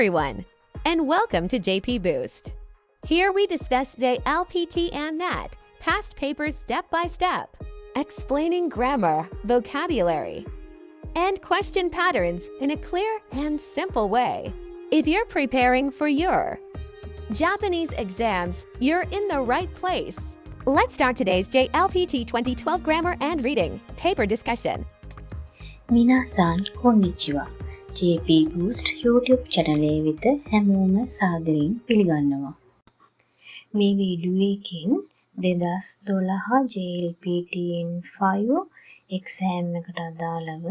everyone, and welcome to JP Boost. Here we discuss JLPT and NAT, past papers step by step, explaining grammar, vocabulary, and question patterns in a clear and simple way. If you're preparing for your Japanese exams, you're in the right place. Let's start today's JLPT 2012 grammar and reading paper discussion. 皆さんこんにちは JP Boost YouTube channel වෙත හැමෝම සාදරයෙන් පිළිගන්නවා. මේ video එකෙන් 2012 JLPTN5 exam එකට අදාළව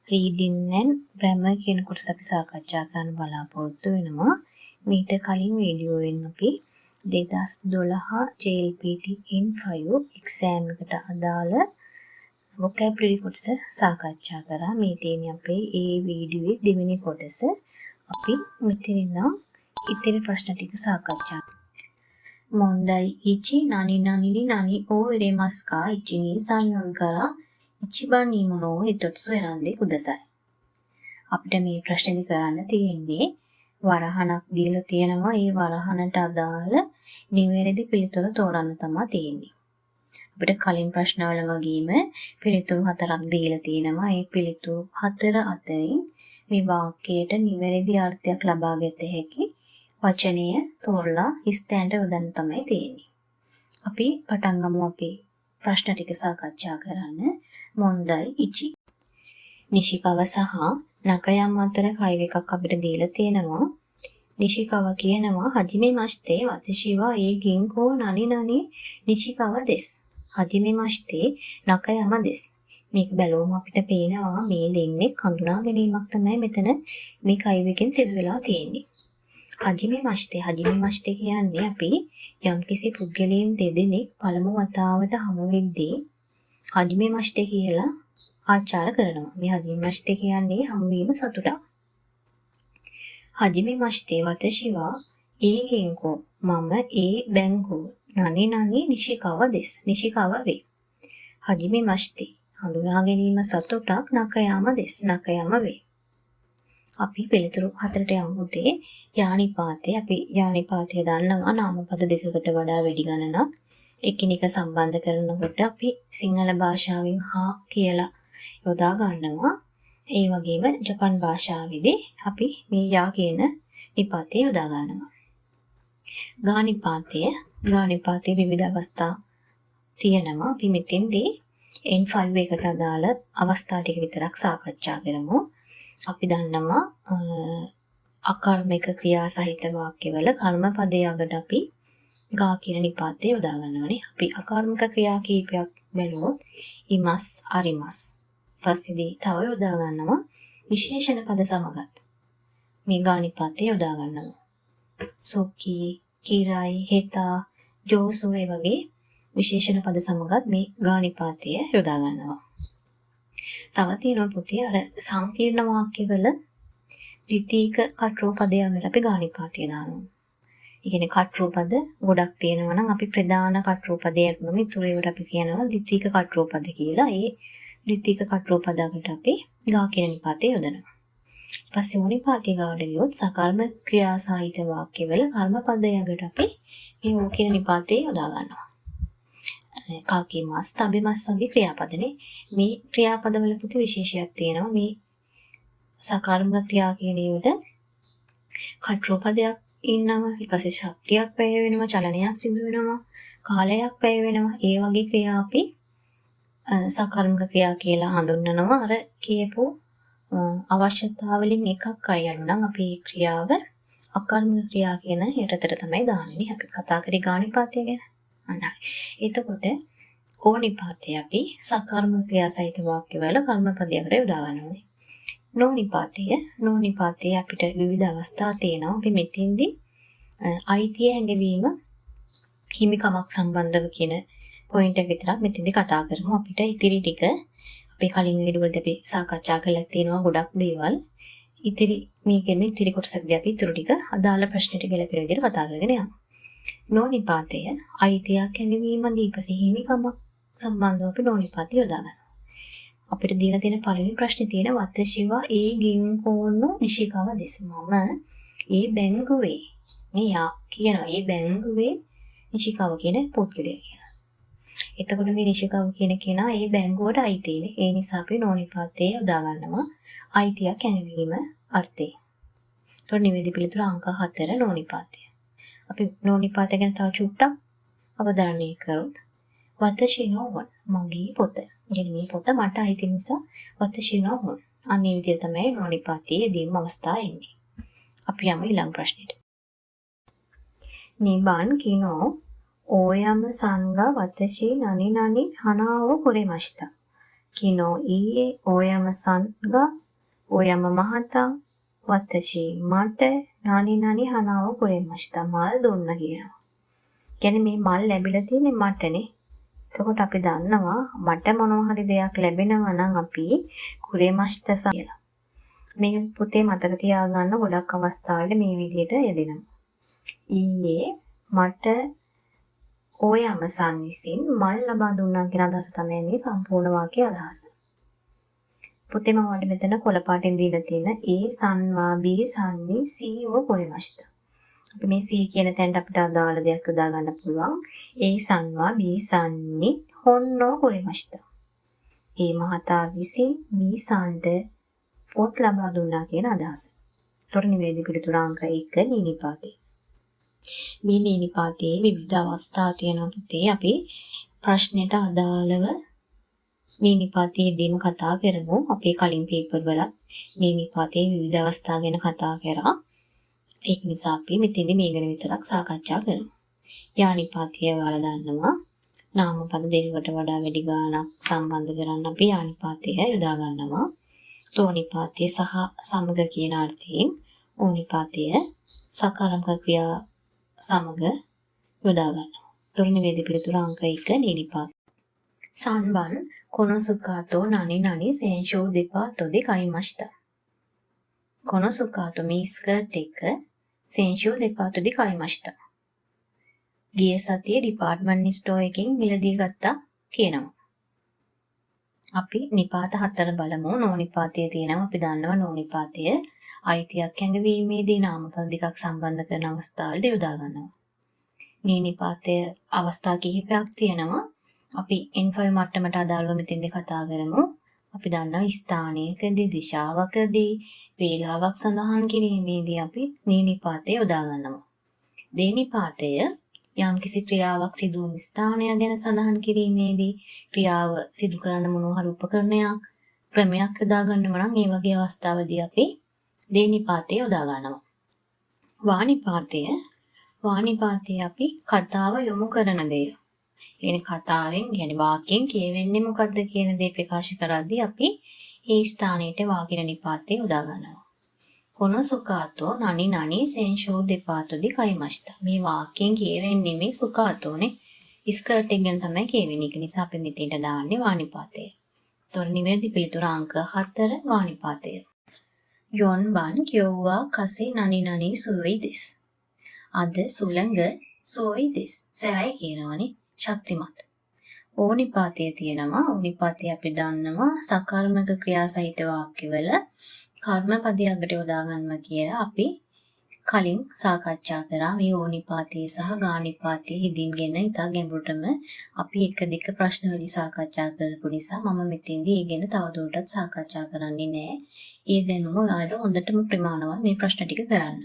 reading and grammar කියන කොටස අපි සාකච්ඡා කරන්න බලාපොරොත්තු වෙනවා. මීට කලින් වීඩියෝ එකෙන් අපි 2012 JLPTN5 exam එකට අදාළ vocabulary කොටස සාකච්ඡා කරා. මේ තියෙන්නේ අපේ ඒ වීඩියෝයේ දෙවෙනි කොටස. අපි මෙතන ඉඳන් ඉතිරි ප්‍රශ්න ටික සාකච්ඡා කරමු. මොන්දයි ඉචි නනි නනි නනි ඕ ඉරෙමස්කා ඉචි ni sanyon kara ichiban ni mono hitotsu erande kudasai. අපිට මේ ප්‍රශ්නේ කරන්න තියෙන්නේ වරහණක් දීලා තියෙනවා. ඒ වරහණට අදාළ නිවැරදි පිළිතුර තෝරන්න තමයි තියෙන්නේ. අපිට කලින් ප්‍රශ්නවල වගේම පිළිතුරු හතරක් දීලා තියෙනවා. ඒ පිළිතුරු හතර අතරින් මේ වාක්‍යයට නිවැරදි අර්ථයක් ලබා ගත හැකි වචනය තෝරලා හිස්තැනට යොදන්න තමයි තියෙන්නේ. අපි පටන් ගමු අපේ ප්‍රශ්න ටික සාකච්ඡා කරන්න. මොන්දයි ඉචි. නිශිකව සහ නකයම් අතර කයිව එකක් අපිට දීලා තියෙනවා. නිශිකව කියනවා හජිමේ මස්තේ වතශිවා ඒ ගින්කෝ නනි නනි නිශිකව දෙස්. හජිමේ මස්තේ නකයම දෙස්. මේක බැලුවම අපිට පේනවා මේ දෙන්නේ හඳුනා ගැනීමක් තමයි මෙතන මේ කයිව එකෙන් සිදු වෙලා තියෙන්නේ. හජිමේ මස්තේ කියන්නේ අපි යම්කිසි පුද්ගලයන් දෙදෙනෙක් පළමු වතාවට හමු වෙද්දී හජිමේ මස්තේ කියලා ආචාර කරනවා. මේ හජිමේ මස්තේ කියන්නේ හමුවීම සතුටක්. හජිමේ මස්තේ වතශිවා ඒ ගෙන්කෝ මම ඒ බැංකුව නනි නනි නිශිකව දෙස්. නිශිකව වේ. හජිමේ මස්තේ හඳුනා ගැනීම සතුටක් නකයාම දෙස්. නකයාම වේ. අපි පිළිතුරු හතරට යමුදී යානිපාතේ. අපි යානිපාතය දන්නවා නාමපද දෙකකට වඩා වැඩි ගණනක් එකිනෙක සම්බන්ධ කරනකොට අපි සිංහල භාෂාවෙන් හා කියලා යොදා ගන්නවා. ඒ වගේම ජපන් භාෂාවේදී අපි මේ යා කියන නිපාතය යොදා ගන්නවා. ගානිපාතයේ විවිධ අවස්ථා තියෙනවා. අපි මෙතෙන්දී N5 එකට අදාළ අවස්ථා ටික විතරක් සාකච්ඡා කරමු. අපි දන්නවා අකර්මක ක්‍රියා සහිත වාක්‍යවල කර්මපදයේ අගට අපි ගා කියන නිපාතය යොදා ගන්නවානේ. අපි අකර්මක ක්‍රියා කීපයක් බැලුවොත් ඉමස් අරිමස් පස්සේදී තව යොදා ගන්නවා විශේෂණ පද සමගත් මේ ගා නිපාතය යොදා ගන්නවා. සොකි කිරයි හෙතා ජෝසෝ වගේ විශේෂණ පද සමගත් මේ ගා නිපාතය යොදා ගන්නවා. තව තියෙනවා පුතේ අර සංකීර්ණ වාක්‍යවල ද්විතීක කට්‍රෝපදයකට අපි ගා නිපාතය දානවා. ඒ කියන්නේ කට්‍රෝපද ගොඩක් තියෙනවා නම් අපි ප්‍රධාන කට්‍රෝපදය අරගෙන ඉතුරු ඒවාට අපි කියනවා ද්විතීක කට්‍රෝපද කියලා. ඒ ද්විතීක කට්‍රෝපදයකට අපි ගා කියන නිපාතය යොදනවා. ඊපස්සේ මොනිපාතය ගාවට ගියොත් සකර්ම ක්‍රියා සහිත වාක්‍යවල කර්මපදයකට අපි මේ ඕ කියන නිපාතය යොදා ගන්නවා. කාකීමස් තබෙමස් වගේ ක්‍රියාපදනේ. මේ ක්‍රියාපදවල පුතේ විශේෂයක් තියෙනවා. මේ සකර්ම ක්‍රියා කියන ඒවට කට්‍රෝපදයක් ඉන්නවා. ඊට පස්සේ ශක්තියක් වැය වෙනවා, චලනයක් සිදු වෙනවා, කාලයක් වැය වෙනවා. ඒ වගේ ක්‍රියා අපි සකර්මක ක්‍රියා කියලා හඳුන්වනවා. අර කියපු අවශ්‍යතාවලින් එකක් අයන්න නම් අපි මේ ක්‍රියාව අකර්මක ක්‍රියා කියන යටතට තමයි දාන්නේ. අපි කතා කරේ ගානිපාතය ගැන. අන්නයි. එතකොට ඕනිපාතය අපි සකර්මක ක්‍රියා සහිත වාක්‍යවල කර්මපදයකට යොදා ගන්නවා. නෝනිපාතය අපිට විවිධ අවස්ථා තියෙනවා. අපි මෙතෙන්දී අයිතිය හැඟවීම හිමිකමක් සම්බන්ධව කියන පොයින්ට් එක විතරක් මෙතෙන්දී කතා කරමු. අපිට ඉතිරි ටික අපේ කලින් වීඩියෝවලදී අපි සාකච්ඡා කරලා තියෙනවා ගොඩක් දේවල්. ඉතිරි කොටසකදී අපි ඉතුරු ටික අදාළ ප්‍රශ්නෙට ගැලපෙන විදිහට කතා කරගෙන යමු. නෝනිපාතය අයිතියක් හැඟවීම දීපසි හිමිකමක් සම්බන්ධව අපි නෝනිපාතය යොදා ගන්නවා. අපිට දීලා තියෙන පළවෙනි ප්‍රශ්නේ තියෙන වතශිවා ඒ ගින්කෝනෝ නිශිකව දෙස. මම ඒ බැංකුවේ මේ කියනවා ඒ බැංකුවේ නිශිකාව කියන පුද්ගලයා කියලා. එතකොට මේ නිශිකාව කියන කෙනා ඒ බැංකුවට අයිතිනේ. ඒ නිසා අපි නොනිපාතේ යොදා ගන්නවා අයිතියක් ඇනවීම අර්ථේ. එතකොට නිවැරදි පිළිතුර අංක 4 නොනිපාතය. අපි නොනිපාතය ගැන තව චුට්ටක් අවධානය කරොත් වතශිනෝවන් මගේ පොත. يعني මේ පොත මට අයිති නිසා වතශිනෝවන්. අනේ විදිය තමයි නොනිපාතයේ දීම අවස්ථාව එන්නේ. අපි යමු ඊළඟ ප්‍රශ්නෙට. නිබන් කිනෝ ඕයම සංගා වතශී නනි නනි හනාව කුරෙමස්තා. කිනෝ ඊයේ ඕයම සංගා ඕයම මහතා වතශී මට නනි නනි හනාව කුරෙමස්තා මල් දුන්න කියනවා. කියන්නේ මේ මල් ලැබිලා තියෙන්නේ මටනේ. එතකොට අපි දන්නවා මට මොනවා හරි දෙයක් ලැබෙනවා නම් අපි කුරේමස්තස කියලා. මේ පොතේ මතක තියාගන්න ගොඩක් අවස්ථාවල මේ විදිහට යෙදෙනවා. ඊයේ මට ඕයම සම්විසින් මල් ලබා දුන්නා කියන අදහස තමයි මේ සම්පූර්ණ වාක්‍ය අදහස. පොතේ මම වඩ මෙතන කොළ පාටින් දීලා තියෙන ඒ සන්වා බී සන්නි සීෝ කුරේමස්ත. අපි මේ සී කියන තැනට අපිට අදාළ දෙයක් යොදා ගන්න පුළුවන්. ඒ සන්වා බී සන්නි හොන්නෝ කුරේමස්ත. ඒ මහතා විසින් බීසන්ට පොත් ලබා දුන්නා කියන අදහස. ඒතොර නිවැරදි පිළිතුර අංක 1 නීනිපාතේ. මේ නීනිපාතේ විවිධ අවස්ථා තියෙනවා පුතේ. අපි ප්‍රශ්නෙට අදාළව නීනිපාතයේදීම කතා කරමු. අපේ කලින් පේපර් වල නීනිපාතේ විවිධ අවස්ථා ගැන කතා කරා. ඒක නිසා අපි මෙතෙන්දි මේ ගැන විතරක් සාකච්ඡා කරමු. යානිපාතය වල දන්නවා නාමපද දෙකකට වඩා වැඩි ගාණක් සම්බන්ධ කරන්න අපි යානිපාතය යොදා ගන්නවා. තෝනිපාතය සහ සමග කියන අර්ථයෙන් ඕනිපාතය සකාරම්ක ක්‍රියා සමග යොදා ගන්නවා. තුරුනි වේද පිළිතුර අංක 1 නීනිපාත. සන්බන් කොනසුකාතෝ නනි නනි සෙන්ෂෝ දෙපා තොදි කයිමස්තා. කොනසුකාතෝ මේ ස්කර්ට් එක සෙන්ෂෝ දෙපා තොදි කයිමස්තා. ගිය සතියේ ඩිපාර්ට්මන්ට් ස්ටෝර් එකකින් මිලදී ගත්තා කියනවා. අපි නිපාත 4 බලමු. නෝනිපාතයේ තියෙනවා. අපි දන්නවා නෝනිපාතය අයිතියක් ඇඟවීමේදී නාමපද දෙකක් සම්බන්ධ කරන අවස්ථාවලදී යොදා ගන්නවා. නීනිපාතයේ අවස්ථා කිහිපයක් තියෙනවා. අපි ඉන්ෆෝ මට්ටමට අදාළව මෙතෙන්දී කතා කරමු. අපි දන්නවා ස්ථානයකදී දිශාවකදී වේලාවක් සඳහන් කිරීමේදී අපි නීනිපාතය යොදා ගන්නවා. දේනිපාතය යම්කිසි ක්‍රියාවක් සිදු වූ ස්ථානය ගැන සඳහන් කිරීමේදී ක්‍රියාව සිදු කරන මොනවා හරි උපකරණයක් ක්‍රමයක් යොදා ගන්නවා නම් ඒ වගේ අවස්ථාවලදී අපි දේනිපාතය යොදා ගන්නවා. වානිපාතය අපි කතාව යොමු කරන දේ. يعني කතාවෙන් يعني වාක්‍යයෙන් කියවෙන්නේ මොකද්ද කියන දේ ප්‍රකාශ කරද්දී අපි ඒ ස්ථානයේ වාකින නිපාතය යොදා ගන්නවා. කොනසුකාතෝ නනි නනි සෙන්ෂෝ දෙපාතොදි කයිමස්තා. මේ වාක්‍යයෙන් කියවෙන්නේ මේ සුකාතෝනේ ස්කර්ට් එක ගැන තමයි කියවෙන්නේ. ඒක නිසා අපි මෙතෙන්ට දාන්නේ වානිපාතය. තොර නිවැරදි පිළිතුර අංක 4 වානිපාතය. යොන්බන් කියෝවා කසේ නනි නනි සුවයි දෙස්. අද සුළඟ සුවයි දෙස්. සරයි කියනවනේ ශක්තිමත්. ඕනිපාතය තියෙනවා. ඕනිපාතය අපි දන්නවා සකර්මක ක්‍රියා සහිත වාක්‍යවල කර්මපදයකට යොදා ගන්නවා කියලා අපි කලින් සාකච්ඡා කරා. මේ ඕනිපාතයේ සහ ගානිපාතයේ හිඳින් ගැන ඉතා ගැඹුරටම අපි එක දෙක ප්‍රශ්න වලදී සාකච්ඡා කරපු නිසා මම මෙතෙන්දී ඒ ගැන තවදුරටත් සාකච්ඡා කරන්නේ නැහැ. ඒ දැනුම ඔයාලට හොඳටම ප්‍රමාණවත් මේ ප්‍රශ්න ටික කරන්න.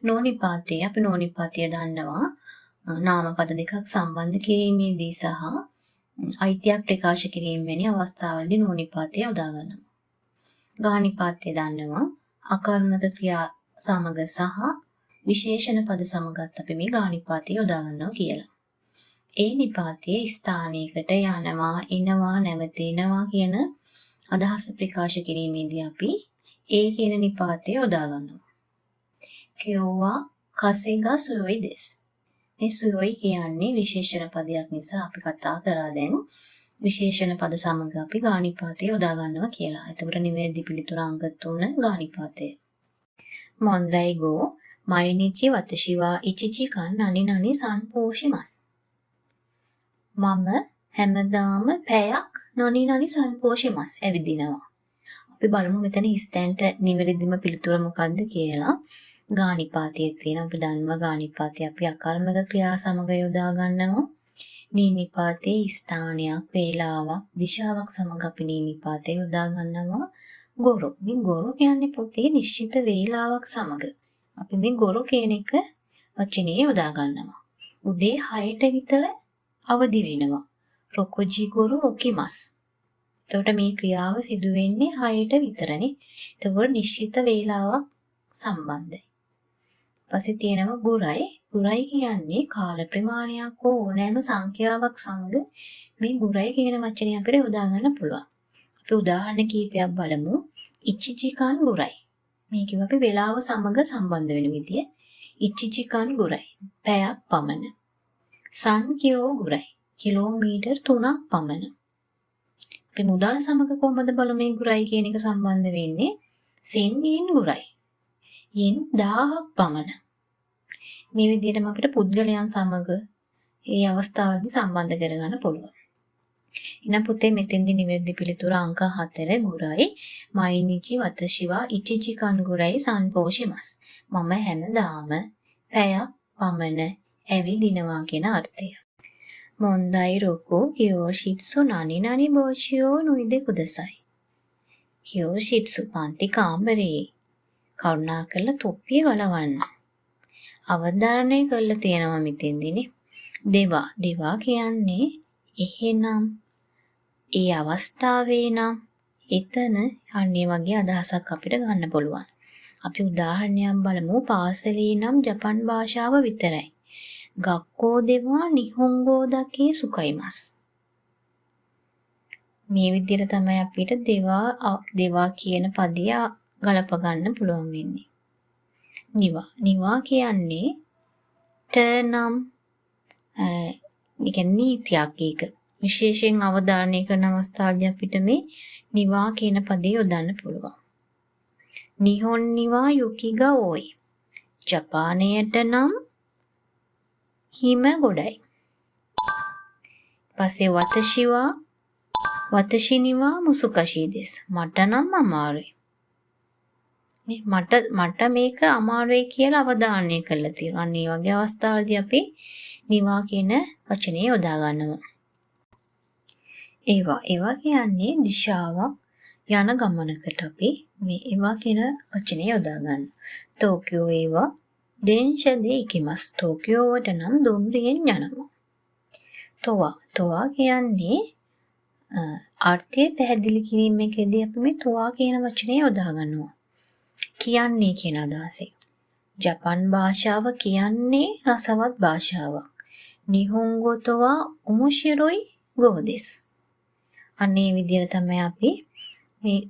නෝනිපාතයේ අපි නෝනිපාතය දන්නවා නාමපද දෙකක් සම්බන්ධ කිරීමේදී සහ අයිතියක් ප්‍රකාශ කිරීම වැනි අවස්ථාවලදී නෝනිපාතය යොදා ගන්නවා. ගානිපාතය දන්නවා අකර්මක ක්‍රියා සමග සහ විශේෂණ පද සමගත් අපි මේ ගානිපාතය යොදා ගන්නවා කියලා. ඒ නිපාතයේ ස්ථානයකට යනවා, එනවා, නැවතෙනවා කියන අදහස ප්‍රකාශ කිරීමේදී අපි ඒ කියන නිපාතය යොදා ගන්නවා. කියෝවා කසෙගා සුයොයි දෙස්. මේ සුයොයි කියන්නේ විශේෂණ පදයක් නිසා අපි කතා කරා දැන් විශේෂණ පද සමග අපි ගානිපාතය යොදා ගන්නවා කියලා. එතකොට නිවැරදි පිළිතුර අංක 3 ගානිපාතය. මොන්දයිගෝ මයිනිචි වතශිවා ඉචිචි කන් නනි නනි සන්පෝෂිමස්. මම හැමදාම පැයක් නනි නනි සන්පෝෂිමස් ඇවිදිනවා. අපි බලමු මෙතන හිස්තැන්ට නිවැරදිම පිළිතුර මොකක්ද කියලා. ගානිපාතයේ තියෙන අපි දන්නවා ගානිපාතය අපි අකර්මක ක්‍රියා සමග යොදා ගන්නවා. නීනිපාතයේ ස්ථානයක්, වේලාවක්, දිශාවක් සමග අපි නීනිපාතය යොදා ගන්නවා. ගොරු. මේ ගොරු කියන්නේ පොතේ නිශ්චිත වේලාවක් සමග අපි මේ ගොරු කියන එක වචනේ යොදා ගන්නවා. උදේ 6ට විතර අවදි වෙනවා. රොකොජි ගොරු ඔකිමස්. එතකොට මේ ක්‍රියාව සිදු වෙන්නේ 6ට විතරනේ. එතකොට නිශ්චිත වේලාවක් සම්බන්ධයි. ඊපස්සේ තියෙනවා ගුරයි. ගුරයි කියන්නේ කාල ප්‍රමාණයක් හෝ ඕනෑම සංඛ්‍යාවක් සමග මේ ගුරයි කියන වචනේ අපිට යොදා ගන්න පුළුවන්. අපි උදාහරණ කීපයක් බලමු. ඉච්චිචිකන් ගුරයි. මේ කිව්ව අපි වේලාව සමග සම්බන්ධ වෙන විදිය. ඉච්චිචිකන් ගුරයි. පැයක් පමණ. සන් කිලෝ ගුරයි. කිලෝමීටර් 3ක් පමණ. අපි මුදල් සමග කොහොමද බලමු මේ ගුරයි කියන එක සම්බන්ධ වෙන්නේ? සෙන් යෙන් ගුරයි. යෙන් 1000ක් පමණ. මේ විදිහටම අපිට පුද්ගලයන් සමග මේ අවස්ථාවේදී සම්බන්ධ කරගන්න පුළුවන්. එහෙනම් පුතේ මෙතෙන්දි නිවැරදි පිළිතුර අංක 4 ගුරයි. මයිනිචි වතශිවා ඉචිචිකන් ගුරයි සන්පෝෂිමස්. මම හැමදාම පැයක් පමණ ඇවිදිනවා කියන අර්ථය. මොන්දයි රොකෝ කියෝෂිට්සු නනි නනි බෝෂියෝ නුයිදෙ කුදසයි. කියෝෂිට්සු පන්ති කාමරේ කරුණාකරලා තොප්පිය ගලවන්න. අවධාරණය කරලා තියෙනවා මෙතෙන්දිනේ. දෙවා කියන්නේ එහෙනම් ඒ අවස්ථාවේ නම් එතන අන්නේ වගේ අදහසක් අපිට ගන්න පුළුවන්. අපි උදාහරණයක් බලමු. පාසලේ නම් ජපන් භාෂාව විතරයි. ගක්කෝ දෙවා නිහොංගෝ දකේ සුකයිමස්. මේ විදිහට තමයි අපිට දෙවා කියන පදය ගලප ගන්න පුළුවන් වෙන්නේ. නිවා කියන්නේ නම් නීතියක් ඒක. විශේෂයෙන් අවධාරණය කරන අවස්ථාවේදී අපිට මේ නිවා කියන පදේ යොදන්න පුළුවන්. නිහොන් නිවා යුකිගා ඕයි. ජපානයට නම් හිම ගොඩයි. පස්සේ වතෂිනිවා මුසුකෂී දෙස්. මට නම් අමාරුයි. මට මේක අමාරුයි කියලා අවධාරණය කරලා තියෙනවා. අන්න ඒ වගේ අවස්ථාවලදී අපි නිවා කියන වචනේ යොදා ගන්නවා. ඒවා කියන්නේ දිශාවක් යන ගමනකට අපි මේ ඒවා කියන වචනේ යොදා ගන්නවා. ටෝකියෝ ඒවා දෙන්ෂදේ ඉකිමස්. ටෝකියෝ වලට නම් දුම්රියෙන් යනවා. තොවා කියන්නේ අර්ථය පැහැදිලි කිරීමේදී අපි මේ තොවා කියන වචනේ යොදා ගන්නවා. කියන්නේ කියන අදහසෙන්. ජපන් භාෂාව කියන්නේ රසවත් භාෂාවක්. නිහොංගෝ තොවා උමුෂිරොයි ගෝදෙස්. අනේ විදිහට තමයි අපි මේ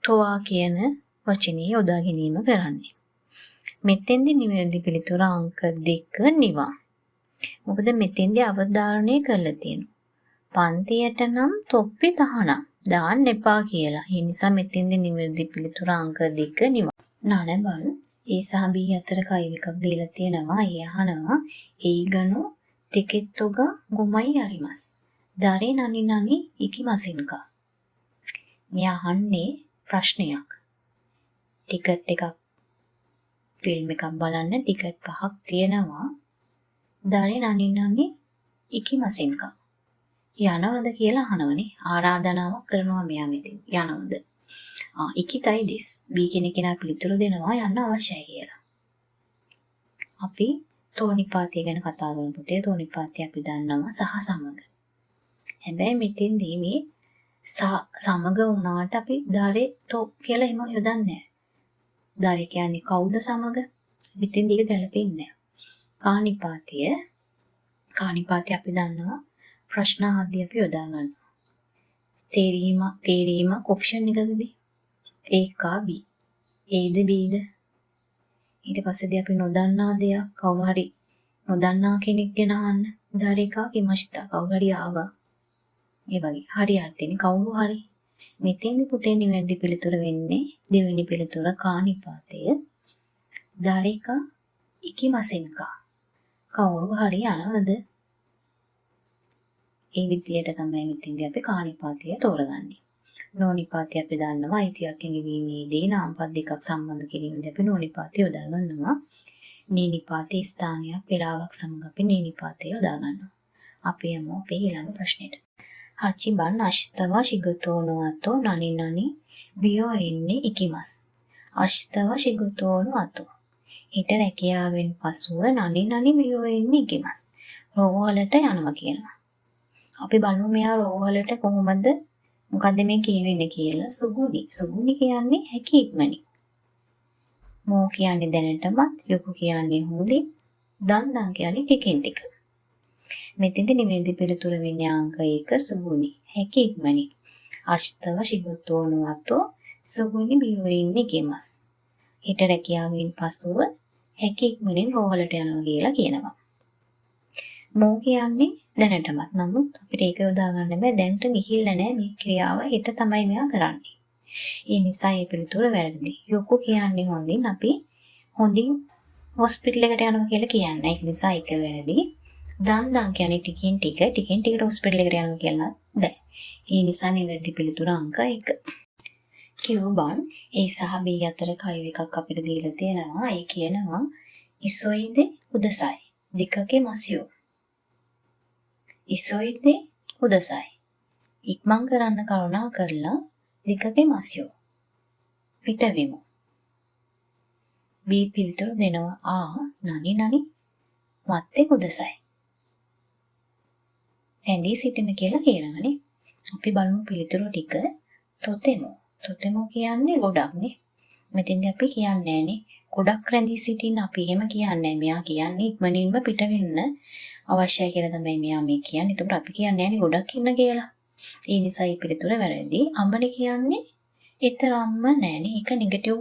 තොවා කියන වචනේ යොදා ගැනීම කරන්නේ. මෙතෙන්දී නිවැරදි පිළිතුර අංක 2 නිවා. මොකද මෙතෙන්දී අවධාරණය කරලා තියෙනවා. පන්තියට නම් තොප්පි තහනම් දාන්න එපා කියලා. ඒ නිසා මෙතෙන්දී නිවැරදි පිළිතුර අංක 2 නිවා. නනබල් ඒ සහ B අතර කයිව එකක් දීලා තියෙනවා. ඒ අහනවා ඒගනෝ ටිකෙට්ටෝගා ගොමයි අරිමස්. දරේ නනි නනි ඉකිමසින්කා. මේ අහන්නේ ප්‍රශ්නයක්. ටිකට් එකක් ෆිල්ම් එකක් බලන්න ටිකට් 5ක් තියෙනවා. දරේ නනි නනි ඉකිමසින්කා. යනවද කියලා අහනවනේ. ආරාධනාවක් කරනවා මෙයා මෙතන. යනවද? ඉකිතයි දෙස්. B කෙනා පිළිතුරු දෙනවා යන්න අවශ්‍යයි කියලා. අපි තෝනිපාතය ගැන කතා කරන පුතේ තෝනිපාතය අපි දන්නවා සහ සමග. හැබැයි මෙතෙන්දී මේ සමග වුණාට අපි දරේ තෝ කියලා එහෙම යොදන්නේ නැහැ. දරේ කියන්නේ කවුද සමග? මෙතෙන්දී ඒක ගැලපෙන්නේ නැහැ. කානිපාතය අපි දන්නවා ප්‍රශ්න ආදී අපි යොදා ගන්නවා. තේරීමක් ඔප්ෂන් එකකදී ඒකා B. Aද Bද? ඊට පස්සේදී අපි නොදන්නා දෙයක් කවුරු හරි නොදන්නා කෙනෙක් ගැන අහන්න. දරේකා කිමස්තා කවුරු හරි ආවා. ඒ වගේ හරි අර්ථෙනේ කවුරු හරි. මෙතෙන්දී පුතේ නිවැරදි පිළිතුර වෙන්නේ දෙවෙනි පිළිතුර කානිපාතය. දරේකා ඉකිමසෙන්කා කවුරු හරි යනවද? ඒ විදියට තමයි මෙතෙන්දී අපි කානිපාතය තෝරගන්නේ. නෝනිපාතය අපි දන්නවා අයිතියක් ඇඟවීමේදී නාමපද දෙකක් සම්බන්ධ කිරීමේදී අපි නෝනිපාතය යොදා ගන්නවා. නීනිපාතයේ ස්ථානයක් වේලාවක් සමග අපි නීනිපාතය යොදා ගන්නවා. අපි යමු අපේ ඊළඟ ප්‍රශ්නෙට. හචිබන් අෂිතව ශිගතෝනෝ අතෝ නනි නනි බියෝ එන්නේ ඉකිමස්. අෂිතව ශිගතෝනෝ අතෝ. හිට රැකියාවෙන් පසුව නනි නනි බියෝ එන්නේ ඉකිමස්. රෝහලට යනවා කියනවා. අපි බලමු මෙයා රෝහලට කොහොමද මොකද්ද මේ කියවෙන්නේ කියලා. සුගුනි. සුගුනි කියන්නේ හැකි ඉක්මනින්. මෝ කියන්නේ දැනටමත්, යොකු කියන්නේ හොඳින්, දන් කියන්නේ ටිකෙන් ටික. මෙතෙන්දී නිවැරදි පිළිතුර වෙන්නේ අංක 1 සුගුනි. හැකි ඉක්මනින්. අෂිතව ශිගතෝනෝ අතෝ සුගුනි බියෝ එන්නේ ඉකිමස්. හිට රැකියාවෙන් පසුව හැකි ඉක්මනින් රෝහලට යනවා කියලා කියනවා. මෝ කියන්නේ දැනටමත්. නමුත් අපිට ඒක යොදා ගන්න බෑ. දැනට ගිහිල්ලා නැහැ මේ ක්‍රියාව. හිට තමයි මෙයා කරන්නේ. ඒ නිසා මේ පිළිතුර වැරදි. යොකු කියන්නේ හොඳින් අපි හොඳින් හොස්පිටල් එකට යනවා කියලා කියන්නේ. ඒක නිසා ඒක වැරදි. දන් කියන්නේ ටිකෙන් ටිකට හොස්පිටල් එකට යනවා කියලා බෑ. ඒ නිසා නිවැරදි පිළිතුර අංක 1. කියවබන් ඒ සහ B අතර කයිව එකක් අපිට දීලා තියෙනවා. ඒ කියනවා ඉසොයිදේ උදසයි. දෙකකේ මසියෝ. ඉසොයිදේ උදසයි. ඉක්මන් කරන්න කරුණා කරලා දෙකකේ මසියෝ. පිටවෙමු. B පිළිතුර දෙනවා ආ නනි නනි මත්තේ උදසයි. ඇඳී සිටින කියලා කියනවනේ. අපි බලමු පිළිතුරු ටික. තොතෙමෝ. තොතෙමෝ කියන්නේ ගොඩක්නේ. මෙතෙන්දී අපි කියන්නේ නෑනේ ගොඩක් රැඳී සිටින්න. අපි එහෙම කියන්නේ නෑ. මෙයා කියන්නේ ඉක්මනින්ම පිට වෙන්න අවශ්‍යයි කියලා තමයි මෙයා මේ කියන්නේ. ඒකට අපි කියන්නේ නෑනේ ගොඩක් ඉන්න කියලා. ඒ නිසා මේ පිළිතුර වැරදි. අම්මනේ කියන්නේ ඊතරම්ම නෑනේ. ඒක නෙගටිව්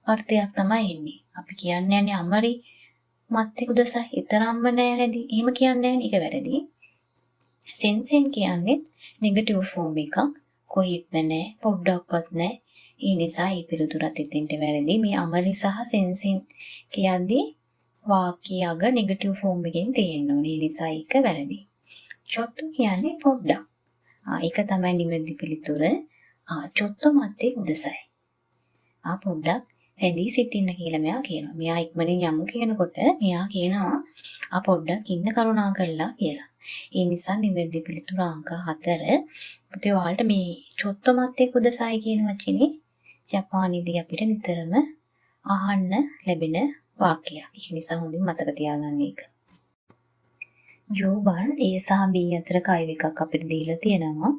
අර්ථයක් තමයි එන්නේ. අපි කියන්නේ නෑනේ අම්මරි මත්තේ උදසයි ඊතරම්ම නෑ නේද? එහෙම කියන්නේ නෑනේ. ඒක වැරදි. සෙන්සෙන් කියන්නේ නෙගටිව් ෆෝම් එකක්. කොහෙත්ම නෑ පොඩ්ඩක්වත් නෑ. ඒ නිසා මේ පිළිතුරත් ඉතින්ට වැරදි. මේ අමරි සහ සෙන්සෙන් කියද්දී වාක්‍ය අග නෙගටිව් ෆෝම් එකෙන් තියෙන්න ඕනේ. ඒ නිසා ඒක වැරදි. චොත්තු කියන්නේ පොඩ්ඩක්. ඒක තමයි නිවැරදි පිළිතුර. චොත්තු මත්තේ උදසයි. පොඩ්ඩක් රැඳී සිටින්න කියලා මෙයා කියනවා. මෙයා ඉක්මනින් යමු කියනකොට මෙයා කියනවා පොඩ්ඩක් ඉන්න කරුණා කරලා කියලා. ඒ නිසා නිවැරදි පිළිතුර අංක 4. පුතේ ඔයාලට මේ චොත්තු මත්තේ උදසයි කියන වචනේ ජපානයේදී අපිට නිතරම අහන්න ලැබෙන වාක්‍යයක්. ඒක නිසා හොඳින් මතක තියාගන්න ඒක. ජෝබන් A සහ B අතර කයිව එකක් අපිට දීලා තියෙනවා.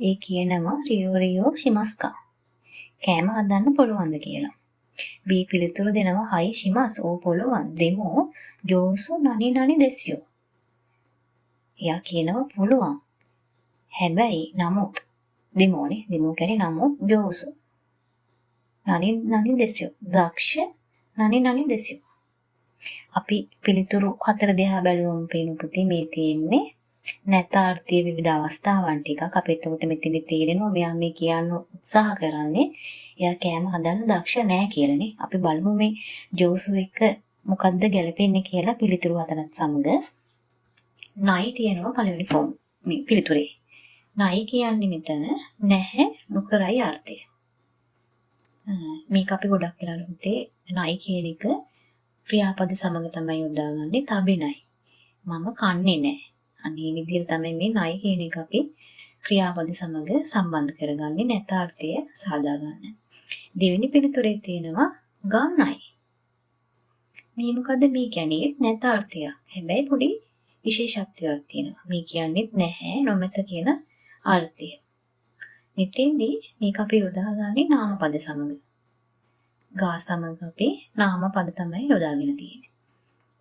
ඒ කියනවා රියෝ ශිමස්කා. කෑම හදන්න පුළුවන්ද කියලා. B පිළිතුර දෙනවා හයි ශිමස් ඕ පුළුවන්. දෙමෝ ජෝසු නනි නනි දෙසියෝ. එයා කියනවා පුළුවන්. හැබැයි නමුත් දෙමෝනේ. දෙමෝ කියන්නේ නමුත් ජෝසු නනි නනි දෙසියෝ. දක්ෂ නනි නනි දෙසියෝ. අපි පිළිතුරු 4 දිහා බැලුවම පේන පුතේ මේ තියෙන්නේ නැතාර්ථයේ විවිධ අවස්ථාවන් ටිකක්. අපි එතකොට මෙතනදී තේරෙනවා මෙයා මේ කියන්න උත්සාහ කරන්නේ එයා කෑම හදන්න දක්ෂ නෑ කියලානේ. අපි බලමු මේ ජෝසු එක මොකද්ද ගැලපෙන්නේ කියලා පිළිතුරු 4ත් සමග. නයි තියෙනවා පළවෙනි ෆෝම් මේ පිළිතුරේ. නයි කියන්නේ මෙතන නැහැ නොකරයි අර්ථය. මේක අපි ගොඩක් වෙලාවට පුතේ නයි කියන එක ක්‍රියාපද සමග තමයි යොදාගන්නේ. තබෙනයි. මම කන්නේ නැහැ. අනේ විදිහට තමයි මේ නයි කියන එක අපි ක්‍රියාපද සමග සම්බන්ධ කරගන්නේ නැතාර්ථය සාදා ගන්න. දෙවෙනි පිළිතුරේ තියෙනවා ගානයි. මේ මොකද්ද මේ කියන්නේ නැතාර්ථයක්. හැබැයි පොඩි විශේෂත්වයක් තියෙනවා. මේ කියන්නේ නැහැ නොමැත කියන අර්ථය. මෙතෙන්දී මේක අපි යොදාගන්නේ නාමපද සමග. ගා සමග අපි නාමපද තමයි යොදාගෙන තියෙන්නේ.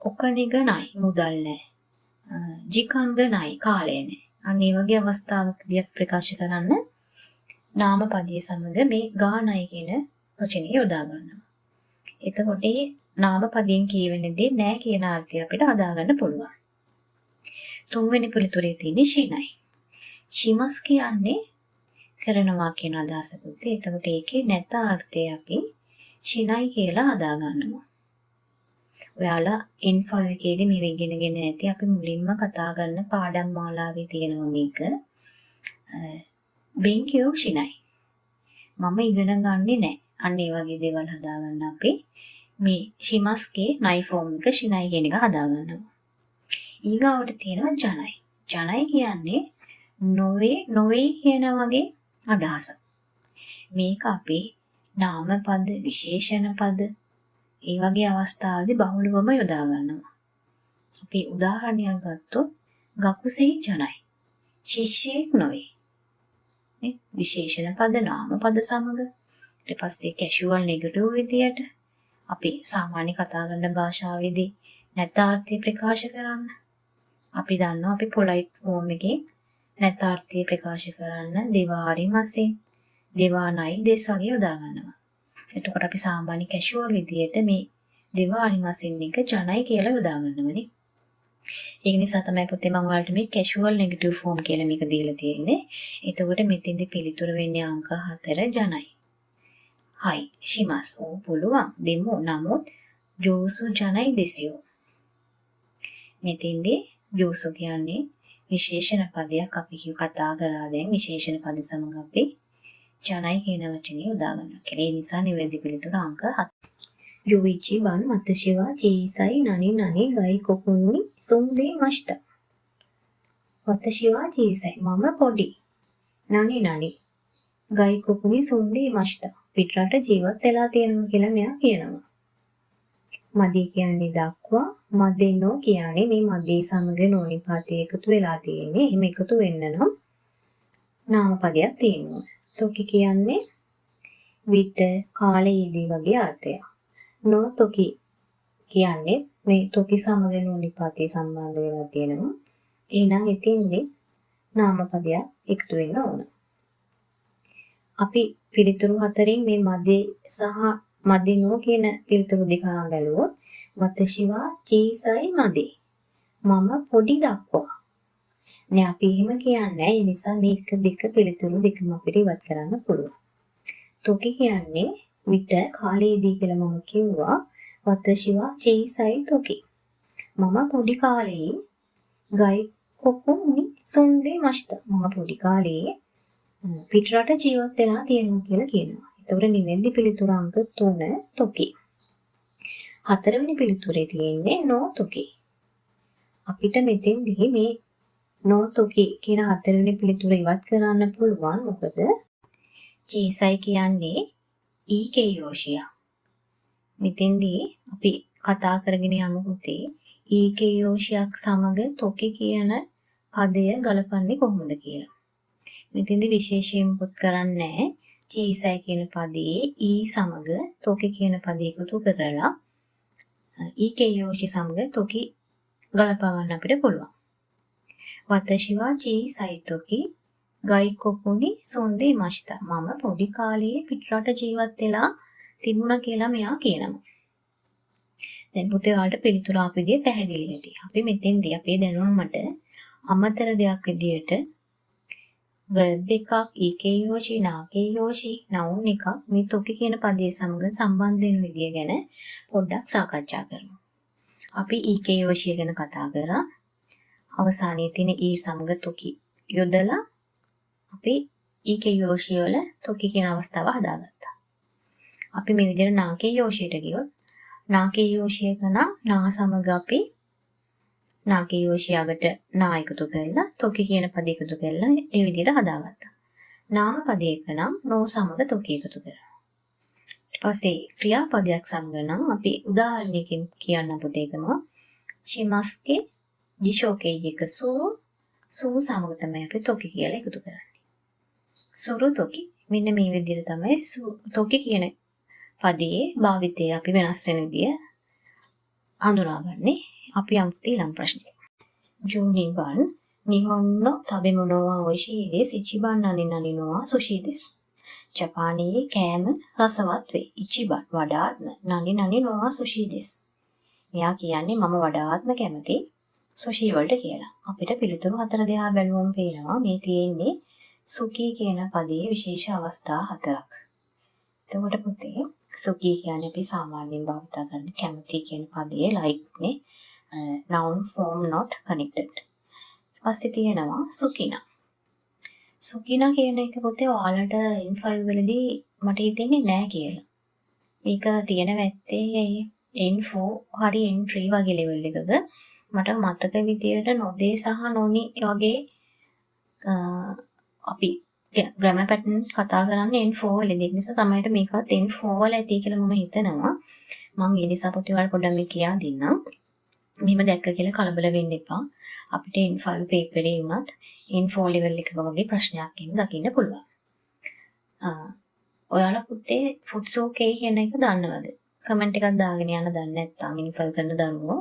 ඔකනිගනයි මුදල් නැහැ. ජිකංගනයි කාලය නැහැ. අන්න ඒ වගේ අවස්ථාවකදී ප්‍රකාශ කරන්න නාමපදයේ සමග මේ ගානයි කියන වචනේ යොදා ගන්නවා. එතකොට මේ නාමපදයෙන් කියවෙනදී නැහැ කියන අර්ථය අපිට හදාගන්න පුළුවන්. තුන්වෙනි පිළිතුරේ තියෙන්නේ ෂිනයි. ෂිමස් කියන්නේ කරනවා කියන අදහස පුතේ. එතකොට ඒකේ නැත අර්ථය අපි ෂිනයි කියලා හදා ගන්නවා. ඔයාලා N5 එකේදී මේව ඉගෙනගෙන ඇති. අපි මුලින්ම කතා කරන පාඩම් මාලාවේ තියෙනවා මේක. බෙන්කියෝ ෂිනයි. මම ඉගෙන ගන්නේ නැහැ. අන්න ඒ වගේ දේවල් හදාගන්න අපි මේ ශිමස්ගේ නයි ෆෝම් එක ශිනයි කියන එක හදාගන්නවා. ඊගාවට තියෙනවා ජනයි. ජනයි කියන්නේ නොවේ කියන වගේ අදහස. මේක අපි නාම පද, විශේෂණ පද ඒ වගේ අවස්ථාවලදී බහුලවම යොදා ගන්නවා. අපි උදාහරණයක් ගත්තොත් ගකුසේ ජනයි. ශිෂ්‍යයෙක් නොවේ. විශේෂණ පද නාම පද සමග ඊට පස්සේ කැෂුවල් නෙගටිව් විදියට අපි සාමාන්‍ය කතා කරන භාෂාවේදී නැතාර්ථය ප්‍රකාශ කරන්න අපි දන්නවා අපි පොලයිට් ෆෝම් එකේ නැතාර්ථය ප්‍රකාශ කරන්න දේවාරි මසින් දේවානයි දෙස් වගේ යොදා ගන්නවා. එතකොට අපි සාමාන්‍ය කැෂුවල් විදියට මේ දේවාරි මසින් එක ජනයි කියලා යොදා ගන්නවනේ. ඒක නිසා තමයි පුතේ මම ඔයාලට මේ කැෂුවල් නෙගටිව් ෆෝම් කියලා මේක දීලා තියෙන්නේ. එතකොට මෙතෙන්දි පිළිතුර වෙන්නේ අංක 4 ජනයි. හයි ශිමස් ඕ පුළුවන් දෙමු නමුත් ජෝසු ජනයි දෙසියෝ. මෙතෙන්දි ජෝසු කියන්නේ විශේෂණ පදයක් අපි කතා කරා දැන් විශේෂණ පද සමග අපි ජනයි කියන වචනේ යොදා ගන්නවා. ඒ නිසා නිවැරදි පිළිතුර අංක 7. යොවිචි වන් මතශිවා චීසයි නනි නනි ගයි කොකුන්නි සුම්දී මෂ්ත. මතශිවා චීසයි මම පොඩි. නනි නනි ගයි කොකුනි සුම්දී මෂ්ත. පිටරට ජීවත් වෙලා තියෙනවා කියලා මෙයා කියනවා. මදී කියන්නේ දක්වා මදෙන්නෝ කියන්නේ මේ මදී සමග නෝනිපාතේ එකතු වෙලා තියෙන්නේ. එහෙම එකතු වෙන්න නම් නාමපදයක් තියෙනවා. තොකි කියන්නේ විට කාලයේදී වගේ අර්ථයක්. නෝ තොකි කියන්නේ මේ තොකි සමග නෝනිපාතේ සම්බන්ධ වෙලා තියෙනවා. එහෙනම් එතින්දී නාමපදයක් එකතු වෙන්න ඕන. අපි පිළිතුරු හතරෙන් මේ මදේ සහ මදිනෝ කියන පිළිතුරු දෙක අරන් බැලුවොත් වතශිවා චීසයි මදේ මම පොඩි දක්වා නේ අපි එහෙම කියන්නේ ඒ නිසා මේක දෙක පිළිතුරු දෙකම අපිට ඉවත් කරන්න පුළුවන්. තොකි කියන්නේ විට කාලයේදී කියලා මම කිව්වා වතශිවා චීසයි තොකි මම පොඩි කාලේ ගයි කොකුනි සුන්දේ මෂ්ත මම පොඩි කාලේ පිටරට ජීවත් වෙලා තියෙනවා කියලා කියනවා. එතකොට නිවැරදි පිළිතුර අංක 3 තොකි. හතරවෙනි පිළිතුරේ තියෙන්නේ නෝ තොකි. අපිට මෙතෙන්දී මේ නෝ තොකි කියන හතරවෙනි පිළිතුර ඉවත් කරන්න පුළුවන්. මොකද චීසයි කියන්නේ ඊකේයෝෂියා. මෙතෙන්දී අපි කතා කරගෙන යමු පුතේ ඊකේයෝෂියක් සමග තොකි කියන පදය ගලපන්නේ කොහොමද කියලා. මෙතෙන්දී විශේෂයෙන් පුත් කරන්නේ චීසයි කියන පදයේ ඊ සමග තොකි කියන පදය එකතු කරලා ඊකේයෝෂි සමග තොකි ගලපා ගන්න අපිට පුළුවන්. වතශිවා චීසයි තොකි ගයි කොකුනි සොන්දේ මෂ්ත මම පොඩි කාලේ පිටරට ජීවත් වෙලා තිබුණා කියලා මෙයා කියනවා. දැන් පුතේ ඔයාලට පිළිතුර අපිදී පැහැදිලි වෙති. අපි මෙතෙන්දී අපේ දැනුමට අමතර දෙයක් විදියට verb එකක් ඊකේයෝෂි නාකේයෝෂි noun එකක් මේ තොකි කියන පදයේ සමග සම්බන්ධ වෙන විදිය ගැන පොඩ්ඩක් සාකච්ඡා කරමු. අපි ඊකේයෝෂි ගැන කතා කරා. අවසානයේ තියෙන ඊ සමග තොකි යොදලා අපි ඊකේයෝෂි වල තොකි කියන අවස්ථාව හදාගත්තා. අපි මේ විදිහට නාකේයෝෂියට ගියොත් නාකේයෝෂියක නම් නා සමග අපි නාකේයෝෂියකට නා එකතු කරලා තොකි කියන පද එකතු කරලා ඒ විදිහට හදාගත්තා. නාම පදයක නම් නෝ සමග තොකි එකතු කරනවා. ඊට පස්සේ ක්‍රියාපදයක් සමග නම් අපි උදාහරණයකින් කියන්න පුතේකම ශිමස්ගේ ජිෂෝකේ එක සූ සමග තමයි අපි තොකි කියලා එකතු කරන්නේ. සුරු තොකි මෙන්න මේ විදිහට තමයි තොකි කියන පදයේ භාවිතය අපි වෙනස් වෙන විදිය හඳුනාගන්නේ. අපි යමු ඊළඟ ප්‍රශ්නේ. ජූනි 1 නිහොන්නෝ තබෙමුනෝවා ඔයිෂී දෙස් ඉචිබන් නනිනනිනෝවා සුෂී දෙස්. ජපානයේ කෑම රසවත් වේ. ඉචිබන් වඩාත්ම නනිනනිනෝවා සුෂී දෙස්. මෙයා කියන්නේ මම වඩාත්ම කැමති සුෂී වලට කියලා. අපිට පිළිතුරු හතර දෙහා බැලුවම පේනවා මේ තියෙන්නේ සුකී කියන පදයේ විශේෂ අවස්ථා හතරක්. එතකොට පුතේ සුකී කියන්නේ අපි සාමාන්‍යයෙන් භාවිත කරන කැමති කියන පදයේ like නේ noun form not connected. පස්සේ තියෙනවා සුකිනා. සුකිනා කියන එක පොතේ ඔයාලට N5 වලදී මට හිතෙන්නේ නෑ කියලා. මේක තියෙන වැත්තේ N4 හරි N3 වගේ ලෙවල් එකක. මට මතක විදියට නොදේ සහ නොනි වගේ අපි ග්‍රැමර් පැටර්න් කතා කරන්නේ N4 වලදී. ඒ නිසා සමහරට මේකත් N4 වල ඇති කියලා මම හිතනවා. මම ඒ නිසා පොතේ ඔයාලට පොඩ්ඩක් මේ කියා දෙන්නම්. මෙහෙම දැක්ක කියලා කලබල වෙන්න එපා. අපිට N5 පේපරේ වුණත් N4 level එකක වගේ ප්‍රශ්නයක් එන්න දකින්න පුළුවන්. ඔයාලා පුතේ ෆුඩ්ස් ඕකේ කියන එක දන්නවද? කමෙන්ට් එකක් දාගෙන යන්න දන්නේ නැත්නම් N5 කරන දරුවෝ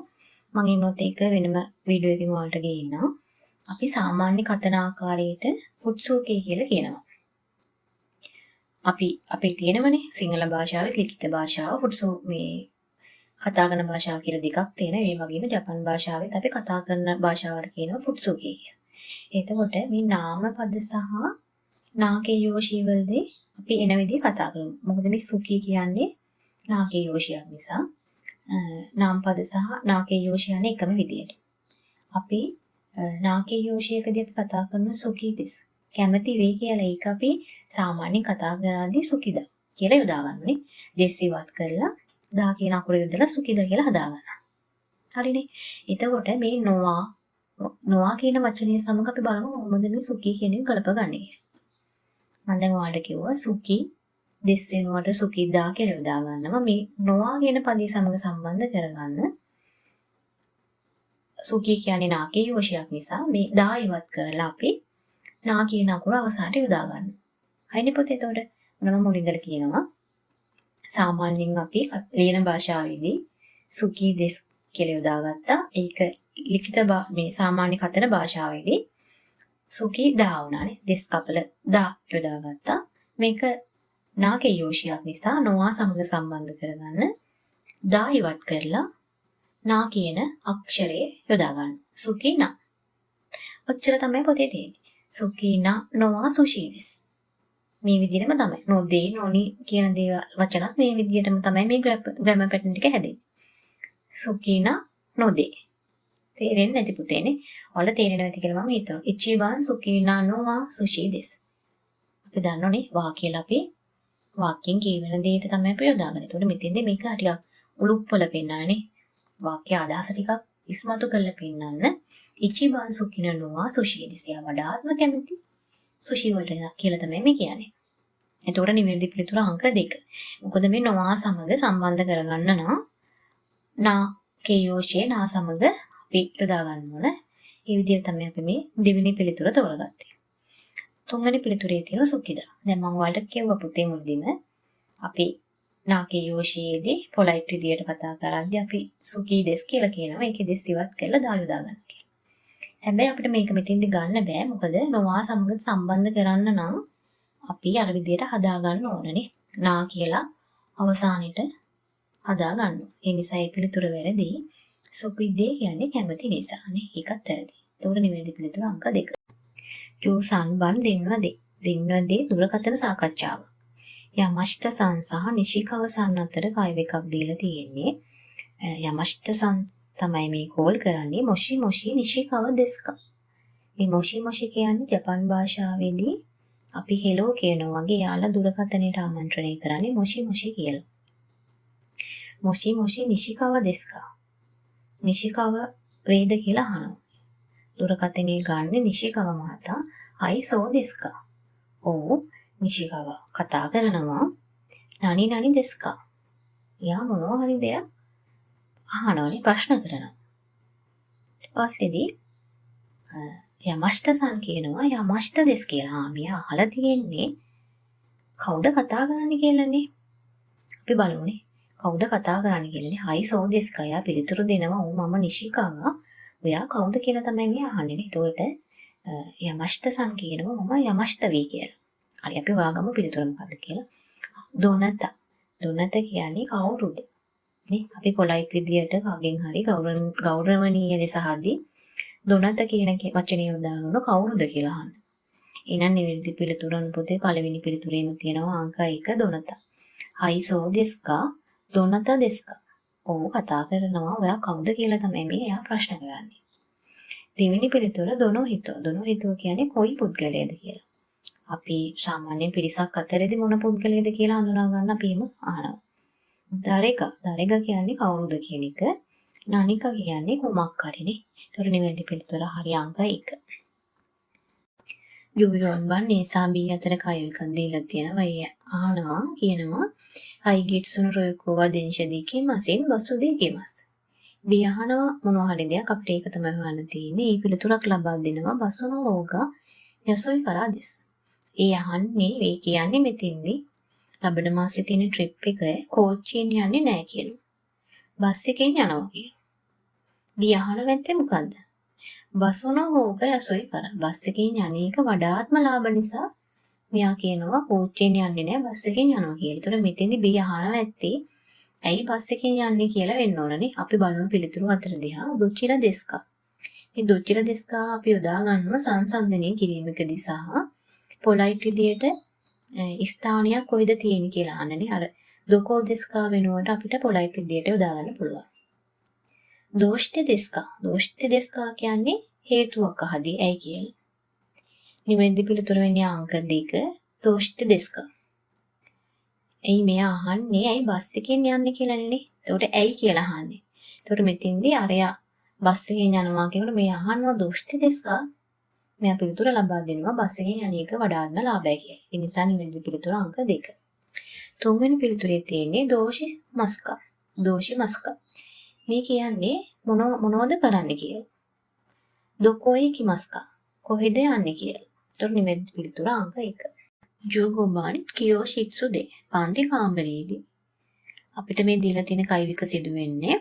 මම එමුත් ඒක වෙනම වීඩියෝ එකකින් ඔයාලට ගේන්නම්. අපි සාමාන්‍ය කතන ආකාරයට ෆුඩ්ස් ඕකේ කියලා කියනවා. අපි තියෙනවනේ සිංහල භාෂාවෙත් ලිඛිත භාෂාව ෆුඩ්ස් මේ කතා කරන භාෂාව කියලා දෙකක් තියෙනවා. ඒ වගේම ජපන් භාෂාවෙත් අපි කතා කරන භාෂාවට කියනවා ෆුට්සුකි කියලා. එතකොට මේ නාම පද සහ නාකේ යෝෂී වලදී අපි එන විදිහ කතා කරමු. මොකද මේ සුකි කියන්නේ නාකේ යෝෂියක් නිසා නාම පද සහ නාකේ යෝෂී යන්නේ එකම විදියට. අපි නාකේ යෝෂියකදී අපි කතා කරන සුකි දිස් කැමැති වෙයි කියලා ඒක අපි සාමාන්‍යයෙන් කතා කරද්දී සුකිද කියලා යොදා ගන්නනේ. දෙස්සිවත් කරලා දා කියන අකුර යොදලා සුකිද කියලා හදා ගන්නවා. හරිනේ. එතකොට මේ නොවා කියන වචනේ සමග අපි බලමු කොහොමද මේ සුකි කියන එක ගලපගන්නේ කියලා. මම දැන් ඔයාලට කිව්වා සුකි දෙස් වෙනුවට සුකිදා කියලා යොදා ගන්නවා. මේ නොවා කියන පදේ සමග සම්බන්ධ කරගන්න. සුකි කියන්නේ නාකේ යෝෂයක් නිසා මේ දා ඉවත් කරලා අපි නා කියන අකුර අවසානට යොදා ගන්නවා. හයිනේ පුතේ. එතකොට මම මුලින්දලා කියනවා සාමාන්‍යයෙන් අපි ලියන භාෂාවේදී සුකි දෙස් කියලා යොදාගත්තා. ඒක ලිඛිත මේ සාමාන්‍ය කතන භාෂාවේදී සුකි දා වුණානේ. දෙස් කපල දා යොදාගත්තා. මේක නාකේ යෝෂියක් නිසා නොවා සමග සම්බන්ධ කරගන්න දා ඉවත් කරලා නා කියන අක්ෂරය යොදා ගන්න. සුකිනා. ඔච්චර තමයි පොතේ තියෙන්නේ. සුකිනා නොවා සුෂි දෙස්. මේ විදිහටම තමයි. නොදේ නොනි කියන දේවල් වචනත් මේ විදිහටම තමයි මේ ග්‍රැමර් පැටර්න් ටික හැදෙන්නේ. සුකිනා නොදේ. තේරෙන්නේ නැති පුතේනේ. ඔයාලා තේරෙන්නේ නැති කියලා මම හිතනවා. ඉචිබාන් සුකිනා නොවා සුෂි දෙස්. අපි දන්නෝනේ වා කියලා අපි වාක්‍යයෙන් කියවෙන දෙයට තමයි අපි යොදාගන්නේ. ඒතකොට මෙතෙන්දී මේක ටිකක් උලුප්පල පෙන්නනනේ. වාක්‍ය අදහස ටිකක් ඉස්මතු කරලා පෙන්නන්න. ඉචිබාන් සුකිනා නොවා සුෂි දෙස්. යා වඩාත්ම කැමති සුෂි වලට කියලා තමයි මේ කියන්නේ. එතකොට නිවැරදි පිළිතුර අංක 2. මොකද මේ නොවා සමග සම්බන්ධ කරගන්න නම් නා කේයෝෂේ නා සමග අපි යොදා ගන්න ඕන. ඒ විදිහට තමයි අපි මේ දෙවෙනි පිළිතුර තෝරගත්තේ. තුන්වෙනි පිළිතුරේ තියෙන සුකිද. දැන් මම ඔයාලට කියුවා පුතේ මුලදීම අපි නා කේයෝෂේදී පොලයිට් විදියට කතා කරද්දී අපි සුකි දෙස් කියලා කියනවා. ඒකේ දෙස් ඉවත් කරලා දා යොදා ගන්න. හැබැයි අපිට මේක මෙතෙන්දි ගන්න බෑ. මොකද නොවා සමග සම්බන්ධ කරන්න නම් අපි අර විදියට හදා ගන්න ඕනනේ. නා කියලා අවසානෙට හදා ගන්න. ඒ නිසා මේ පිළිතුර වැරදි. සුකිදේ කියන්නේ කැමති නිසානේ. ඒකත් වැරදි. ඒකට නිවැරදි පිළිතුර අංක 2. යෝසන් බන් දෙන්නවදී. දෙන්නවදී දුරකථන සාකච්ඡාව. යමෂ්ඨ සන් සහ නිශිකව සන් අතර කයිව එකක් දීලා තියෙන්නේ. යමෂ්ඨ සන් තමයි මේ කෝල් කරන්නේ මොෂි මොෂි නිශිකව දෙස්කා. මේ මොෂි මොෂි කියන්නේ ජපන් භාෂාවේදී අපි හෙලෝ කියනවා වගේ යාලා දුරකථනයට ආමන්ත්‍රණය කරන්නේ මොෂි මොෂි කියලා. මොෂි මොෂි නිශිකව දෙස්කා. නිශිකව වේද කියලා අහනවා. දුරකථනයේ ගන්න නිශිකව මහතා අයි සෝ දෙස්කා. ඔව් නිශිකව කතා කරනවා නනි නනි දෙස්කා. යා මොනවා හරි දෙයක් අහනවනේ ප්‍රශ්න කරනවා. ඊට පස්සේදී යමෂ්ඨ සන් කියනවා යමෂ්ඨ දෙස් කියලා. මෙයා අහලා තියෙන්නේ කවුද කතා කරන්නේ කියලානේ. අපි බලමුනේ කවුද කතා කරන්නේ කියලානේ. හයි සෝ දෙස් කයා පිළිතුරු දෙනවා. "ඔව් මම නිශිකාවා. ඔයා කවුද කියලා තමයි මේ අහන්නේ නේ." ඒතකොට යමෂ්ඨ සන් කියනවා මම යමෂ්ඨ වේ කියලා. හරි අපි හොයාගමු පිළිතුර මොකද්ද කියලා. දොනත. දොනත කියන්නේ කවුරුද? නේ අපි පොලයිට් විදියට කගෙන් හරි ගෞරවණීය ලෙස හදි දොනත කියන වචනේ යොදාගෙන කවුරුද කියලා අහන්න. එහෙනම් නිවැරදි පිළිතුරන් පොතේ පළවෙනි පිළිතුරේම තියෙනවා අංක 1 දොනත. හයි සෝ දෙස්කා දොනත දෙස්කා. ඔව් කතා කරනවා. ඔයා කවුද කියලා තමයි මේ එයා ප්‍රශ්න කරන්නේ. දෙවෙනි පිළිතුර දොනෝ හිතෝ. දොනෝ හිතෝ කියන්නේ කොයි පුද්ගලයාද කියලා. අපි සාමාන්‍යයෙන් පිරිසක් අතරේදී මොන පුද්ගලයාද කියලා හඳුනා ගන්න අපි එහෙම අහනවා. දරෙග කියන්නේ කවුරුද කියන එක. නනිකා කියන්නේ කුමක් හරිනේ. ඒතර නිවැරදි පිළිතුර හරි අංක 1. යෝයෝන්බන් නේසාබී අතර කය එකක් දීලා තියෙනවා. ඒ අහනවා කියනවා අයිගිට්සුන රොයකෝවා දෙන්ෂදීකේ මසින් බසුදීකේ මස්. බී අහනවා මොනවා හරි දෙයක් අපිට ඒක තමයි හොයන්න තියෙන්නේ. ඒ පිළිතුරක් ලබා දෙනවා බසුන හෝගා යසොයි කරා දෙස්. ඒ අහන්නේ ඒ කියන්නේ මෙතින්දී ලබන මාසේ තියෙන ට්‍රිප් එක කෝච්චියෙන් යන්නේ නැහැ කියනවා. බස් එකෙන් යනවා කියනවා. බී අහන වැත්තේ මොකද්ද? බසුන හෝග යසොයි කරා. බස් එකෙන් යන්නේ එක වඩාත්ම ලාභ නිසා මෙයා කියනවා කෝච්චියෙන් යන්නේ නැහැ බස් එකෙන් යනවා කියලා. ඒතර මෙතෙන්දී බී අහන වැත්තේ ඇයි බස් එකෙන් යන්නේ කියලා වෙන්න ඕනනේ. අපි බලමු පිළිතුරු හතර දිහා. දුච්චිර දෙස්කා. මේ දුච්චිර දෙස්කා අපි යොදා ගන්නවා සංසන්දනය කිරීමකදී සහ පොලයිට් විදියට ස්ථානයක් කොයිද තියෙන්නේ කියලා අහන්නනේ. අර දොකෝ දෙස්කා වෙනුවට අපිට පොලයිට් විදියට යොදා ගන්න පුළුවන්. දෝෂ්ටි දෙස්කා. දෝෂ්ටි දෙස්කා කියන්නේ හේතුවක් අහදී ඇයි කියලා. නිවැරදි පිළිතුර වෙන්නේ අංක 2 දෝෂ්ටි දෙස්කා. ඇයි මෙයා අහන්නේ ඇයි බස් එකෙන් යන්නේ කියලානේ. ඒකට ඇයි කියලා අහන්නේ. ඒකට මෙතින්දී අරයා බස් එකෙන් යනවා කියනකොට මෙයා අහනවා දෝෂ්ටි දෙස්කා. මෙයා පිළිතුර ලබා දෙනවා බස් එකෙන් යන එක වඩාත්ම ලාභයි කියලා. ඒ නිසා නිවැරදි පිළිතුර අංක 2. තුන්වෙනි පිළිතුරේ තියෙන්නේ දෝෂි මස්කා. දෝෂි මස්කා. මේ කියන්නේ මොනවද කරන්න කියලා. දොකෝයි කිමස්කා. කොහෙද යන්නේ කියලා. ඒතර නිවැරදි පිළිතුර අංක 1. ජෝගෝබන් කියෝ ශිට්සුදේ පන්ති කාමරයේදී අපිට මේ දීලා තියෙන කයිවික සිදු වෙන්නේ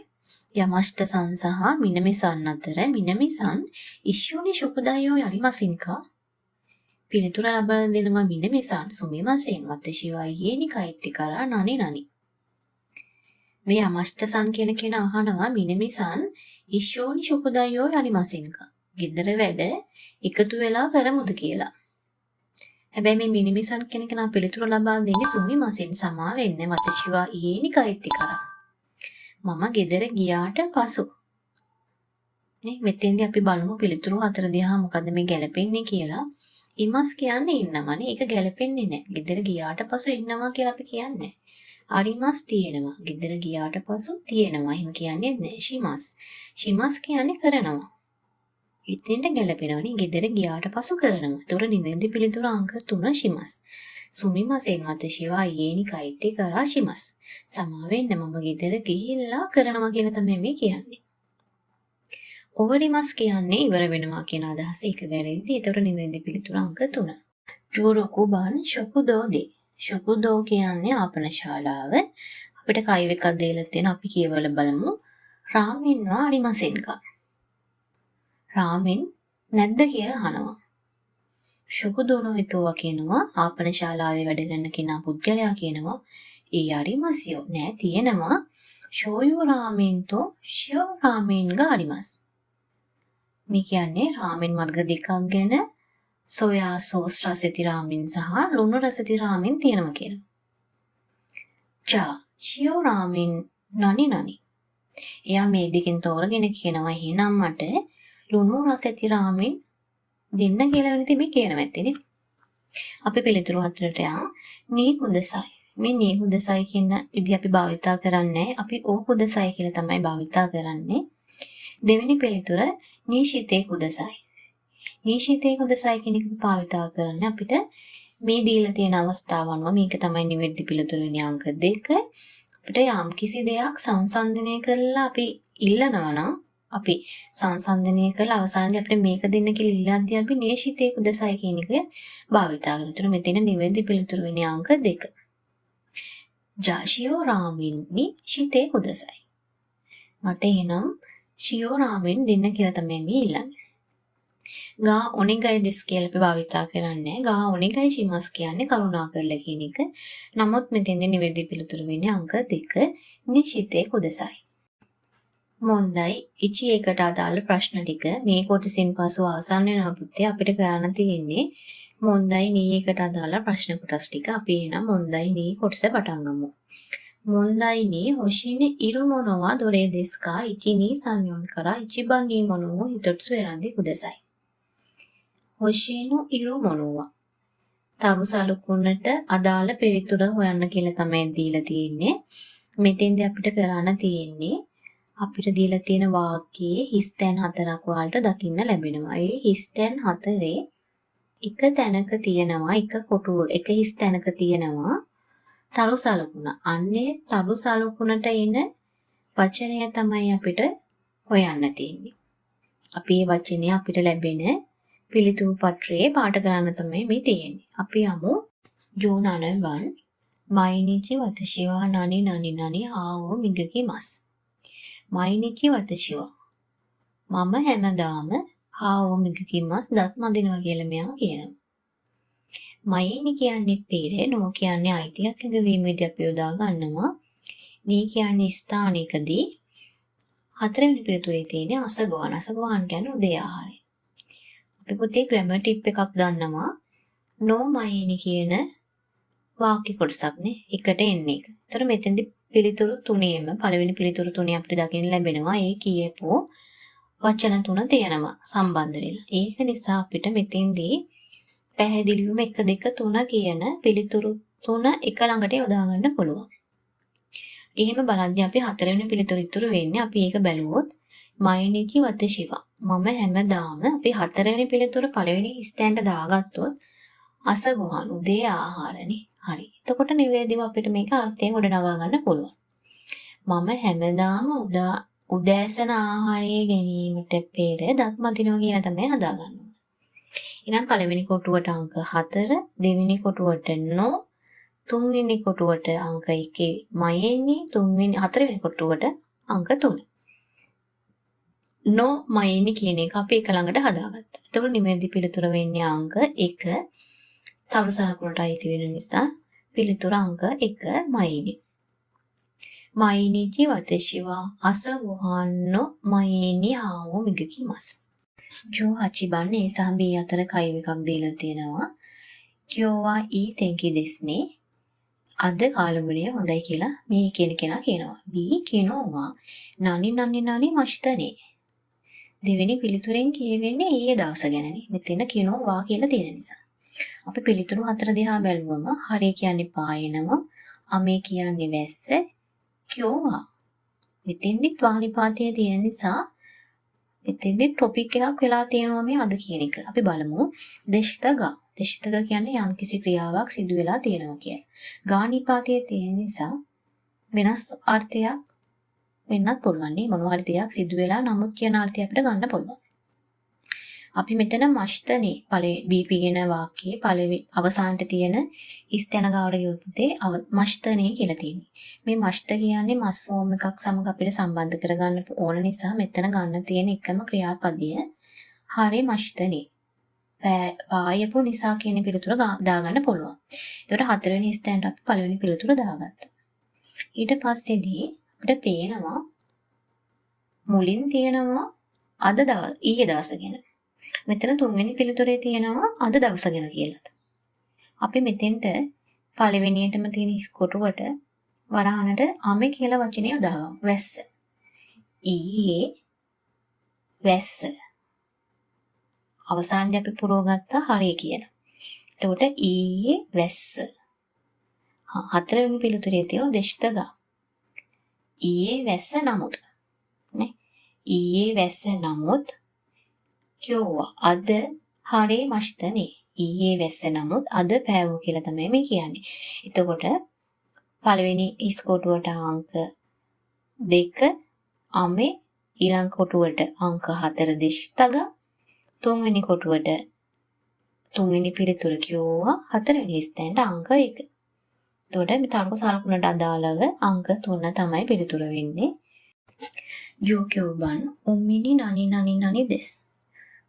යමෂ්ට සන් සහ මිනමිසන් අතර මිනමිසන් ඉෂ්‍යුනි ශුකුදායෝ යරිමසින්කා පිළිතුර ලබා දෙනවා මිනමිසන් සුමිමසෙන් වතශිවා යේනි කයිත්ති කරා නනි මේ යමෂ්ට සන් කියන කෙනා අහනවා මිනමිසන් ඉෂ්‍යුනි ශුකුදායෝ යරිමසින්කා ගෙදර වැඩ එකතු වෙලා කරමුද කියලා. හැබැයි මේ මිනිමිසන් කෙනෙක් නා පිළිතුර ලබා දෙන්නේ සුමි මසින් සමා වෙන්නේ වතශිවා යේනි කයිත්ති කරා. මම ගෙදර ගියාට පසු නේ මෙතෙන්දී අපි බලමු පිළිතුරු හතර දිහා මොකද්ද මේ ගැලපෙන්නේ කියලා. ඉමස් කියන්නේ ඉන්නමනේ. ඒක ගැලපෙන්නේ නැහැ. ගෙදර ගියාට පසු ඉන්නවා කියලා අපි කියන්නේ. අරිමස් තියෙනවා. ගෙදර ගියාට පසු තියෙනවා. එහෙම කියන්නේ නැහැ. ශිමස් කියන්නේ කරනවා. ඉතින්ට ගැලපෙනවනේ. ගෙදර ගියාට පසු කරනවා. ඒතොර නිවැරදි පිළිතුර අංක 3 ශිමස්. සුමිමසෙන් වතශිවා යේනි කයිත්ති කරා ශිමස්. සමා වෙන්න මම ගෙදර ගිහිල්ලා කරනවා කියලා තමයි මේ කියන්නේ. ඕවරිමස් කියන්නේ ඉවර වෙනවා කියන අදහස ඒක වැරදි. ඒතර නිවැරදි පිළිතුර අංක 3. ජෝරොකුබන් ශොකුදෝදේ. ශොකුදෝ කියන්නේ ආපන ශාලාව. අපිට කයිව එකක් දීලා තියෙන අපි කියවල බලමු. රාමින්වා අරිමසෙන්කා. රාමින් නැද්ද කියලා අහනවා. ශොකුදෝනෝ හිතුවා කියනවා ආපන ශාලාවේ වැඩ කරන කෙනා පුද්ගලයා කියනවා ඒ අරිමසියෝ නෑ තියෙනවා ෂෝයෝ රාමෙන්තෝ ෂියෝ රාමෙන් ගාරිමස්. මේ කියන්නේ රාමෙන් වර්ග දෙකක් ගැන සෝයා සෝස් රසති රාමෙන් සහ ලුණු රසති රාමෙන් තියෙනවා කියනවා. චා ෂියෝ රාමෙන් නනි. එයා මේ දෙකෙන් තෝරගෙන කියනවා එහෙනම් මට ලුණු රසති රාමෙන් දෙන්න කියලා වෙන තිබේ කියනවා ඇත්තනේ. අපි පිළිතුරු හතරට යමු. නී කුදසයි. මේ නී කුදසයි කියන විදිහ අපි භාවිතා කරන්නේ අපි ඕ කුදසයි කියලා තමයි භාවිතා කරන්නේ. දෙවෙනි පිළිතුර නීෂිතේ කුදසයි. නීෂිතේ කුදසයි කියන එක භාවිතා කරන්නේ අපිට මේ දීලා තියෙන අවස්ථාවන්ව මේක තමයි නිවැරදි පිළිතුර වෙන්නේ අංක 2. අපිට යම් කිසි දෙයක් සංසන්දනය කරලා අපි ඉල්ලනවා නම් අපි සංසන්දනය කරලා අවසානයේ අපිට මේක දෙන්න කියලා ඉල්ලද්දී අපි නීෂිතේ කුදසයි කියන එක භාවිතා කරනවා. ඒතර මෙතන නිවැරදි පිළිතුර වෙන්නේ අංක 2. ජාෂියෝ රාමින් නීෂිතේ කුදසයි. මට එනම් ෂියෝ රාමින් දෙන්න කියලා තමයි මේ ඉල්ලන්නේ. ගා ඔනිගයි දෙස් කියලා අපි භාවිතා කරන්නේ. ගා ඔනිගයි ශිමස් කියන්නේ කරුණා කරලා කියන එක. නමුත් මෙතෙන්දී නිවැරදි පිළිතුර වෙන්නේ අංක 2 නීෂිතේ කුදසයි. මොන්දයි ඉචි එකට අදාළ ප්‍රශ්න ටික මේ කොටසින් පසු අවසන් වෙනවා පුතේ. අපිට කරන්න තියෙන්නේ මොන්දයි නී එකට අදාළ ප්‍රශ්න කොටස් ටික. අපි එහෙනම් මොන්දයි නී කොටස පටන් ගමු. මොන්දයි නී හොෂිනේ ඉරු මොනවා දොරේ දෙස්කා ඉචි නී සංයොන් කරා ඉචිබන් නී මොනෝ හිතොට්සු එරන්දි කුදසයි. හොෂිනු ඉරු මොනවා තරු සලකුණට අදාළ පිළිතුර හොයන්න කියලා තමයි දීලා තියෙන්නේ. මෙතෙන්දී අපිට කරන්න තියෙන්නේ අපිට දීලා තියෙන වාක්‍යයේ හිස් තැන් හතරක් වලට දකින්න ලැබෙනවා. ඒ හිස් තැන් හතරේ එක තැනක තියෙනවා එක හිස් තැනක තියෙනවා තරු සලකුණ. අන්නේ තරු සලකුණට එන වචනය තමයි අපිට හොයන්න තියෙන්නේ. අපි මේ වචනය අපිට ලැබෙන පිළිතුරු පත්‍රයේ පාඨ කරන්න තමයි මේ තියෙන්නේ. අපි යමු ජූන් 9 毎日私は何々々歯を磨きます。毎日私はමම හැමදාම歯を磨きます. දත් මදිනවා කියලා මෙයා කියනවා. මයිනි කියන්නේ පෙර, නෝ කියන්නේ අයිතියක් එකවීමේදී අපි යොදා ගන්නවා. නී කියන්නේ ස්ථානයකදී. හතරවෙනි පිළිතුරේ තියෙන අසගවාන. අසගවාන කියන්නේ උදේ ආහාරය. අපි පුතේ ග්‍රැමර් ටිප් එකක් දන්නවා. නෝ මයිනි කියන වාක්‍ය කොටසක් නේ එකට එන්නේ එක. ඒතර මෙතෙන්දි පිළිතුරු තුනේම පළවෙනි පිළිතුරු තුනේ අපිට දකින්න ලැබෙනවා. ඒ කියපු වචන තුන තියෙනවා සම්බන්ධ වෙලා. ඒක නිසා අපිට මෙතෙන්දී පැහැදිලිවම 1 2 3 කියන පිළිතුරු තුන එක ළඟට යොදා ගන්න පුළුවන්. එහෙම බලද්දී අපි හතරවෙනි පිළිතුරු ඉතුරු වෙන්නේ අපි ඒක බැලුවොත් මයිනිචි වතශිවා. මම හැමදාම අපි හතරවෙනි පිළිතුර පළවෙනි ස්ථානට දාගත්තොත් අසගොහන් උදේ ආහාරනේ. හරි. එතකොට නිවැරදිව අපිට මේක අර්ථයෙන් ගොඩනගා ගන්න පුළුවන්. මම හැමදාම උදෑසන ආහාරය ගැනීමට පෙර දත් මදිනවා කියලා තමයි හදාගන්නේ. එහෙනම් පළවෙනි කොටුවට අංක 4, දෙවෙනි කොටුවට නෝ, තුන්වෙනි කොටුවට අංක 1 මයෙනි, හතරවෙනි කොටුවට අංක 3. නෝ මයෙනි කියන එක අපි එක ළඟට හදාගත්තා. එතකොට නිවැරදි පිළිතුර වෙන්නේ අංක 1. තරු සලකුණට අයිති වෙන නිසා පිළිතුර අංක 1 මයෙනි. මයිනිචි වතශිවා අසගොහන්නෝ මයෙනි හාවෝ මිගකිමස්. ජෝ 8 番A සහ B අතර කයිව එකක් දීලා තියෙනවා. කියෝවා ඊ තෙන්කි දෙස්නේ. අද කාලගුණය හොඳයි කියලා මේ කියන කෙනා කියනවා. B කියනවා නනි මෂ්තනේ. දෙවෙනි පිළිතුරෙන් කියවෙන්නේ ඊයේ දවස ගැනනේ. මෙතන කියනවා කියලා තියෙන නිසා. අපි පිළිතුරු 4 දිහා බැලුවම හරය කියන්නේ පායනවා, අමේ කියන්නේ වැස්ස, කියෝවා. මෙතෙන්දි ත්වානිපාතයේ තියෙන නිසා මෙතෙන්දි ටොපික් එකක් වෙලා තියෙනවා මේ අද කියන එක. අපි බලමු දේශිතග. දේශිතග කියන්නේ යම්කිසි ක්‍රියාවක් සිදු වෙලා තියෙනවා කියලා. ගානිපාතයේ තියෙන නිසා වෙනස් අර්ථයක් වෙන්නත් පුළුවන් නේ. මොනවා හරි දෙයක් සිදු වෙලා නමුත් කියන අර්ථය අපිට ගන්න පුළුවන්. අපි මෙතන මෂ්තනේ පළවෙනි BP කියන වාක්‍යයේ පළවෙනි අවසානට තියෙන ස්ථන ගාවට යොමුතේ මෂ්තනේ කියලා තියෙන්නේ. මේ මෂ්ත කියන්නේ මස් ෆෝම් එකක් සමග අපිට සම්බන්ධ කරගන්න ඕන නිසා මෙතන ගන්න තියෙන එකම ක්‍රියාපදය හරි මෂ්තනේ. පායපු නිසා කියන පිළිතුර දාගන්න පුළුවන්. ඒකට හතරවෙනි ස්ථනට අපි පළවෙනි පිළිතුර දාගත්තා. ඊට පස්සේදී අපිට පේනවා මුලින් තියෙනවා අද ඊයේ දවස ගැන. මෙතන තුන්වෙනි පිළිතුරේ තියෙනවා අද දවස ගැන කියලා. අපි මෙතෙන්ට පළවෙනියටම තියෙන ඉස්කොටුවට වරහනට අමේ කියලා වචනය දාගමු. වැස්ස. ඊයේ වැස්ස. අවසානයේ අපි පුරවගත්තා හරිය කියලා. එතකොට ඊයේ වැස්ස. හතරවෙනි පිළිතුරේ තියෙන දෙෂ්ඨග. ඊයේ වැස්ස නමුත් නේ. ඊයේ වැස්ස නමුත් කියෝවා අද හරේ මෂ්තනේ. ඊයේ වැස්ස නමුත් අද පෑවෝ කියලා තමයි මේ කියන්නේ. එතකොට පළවෙනි ඉස්කොටුවට අංක 2 අමේ, ඊළඟ කොටුවට අංක 4 දිෂ්ඨග, තුන්වෙනි කොටුවට තුන්වෙනි පිළිතුර කියෝවා හතරවෙනි ස්ථානට අංක 1. එතකොට මේ තර්ක සලකුණට අදාළව අංක 3 තමයි පිළිතුර වෙන්නේ. ජෝකියෝබන් උම්මිනි නනි දෙස්.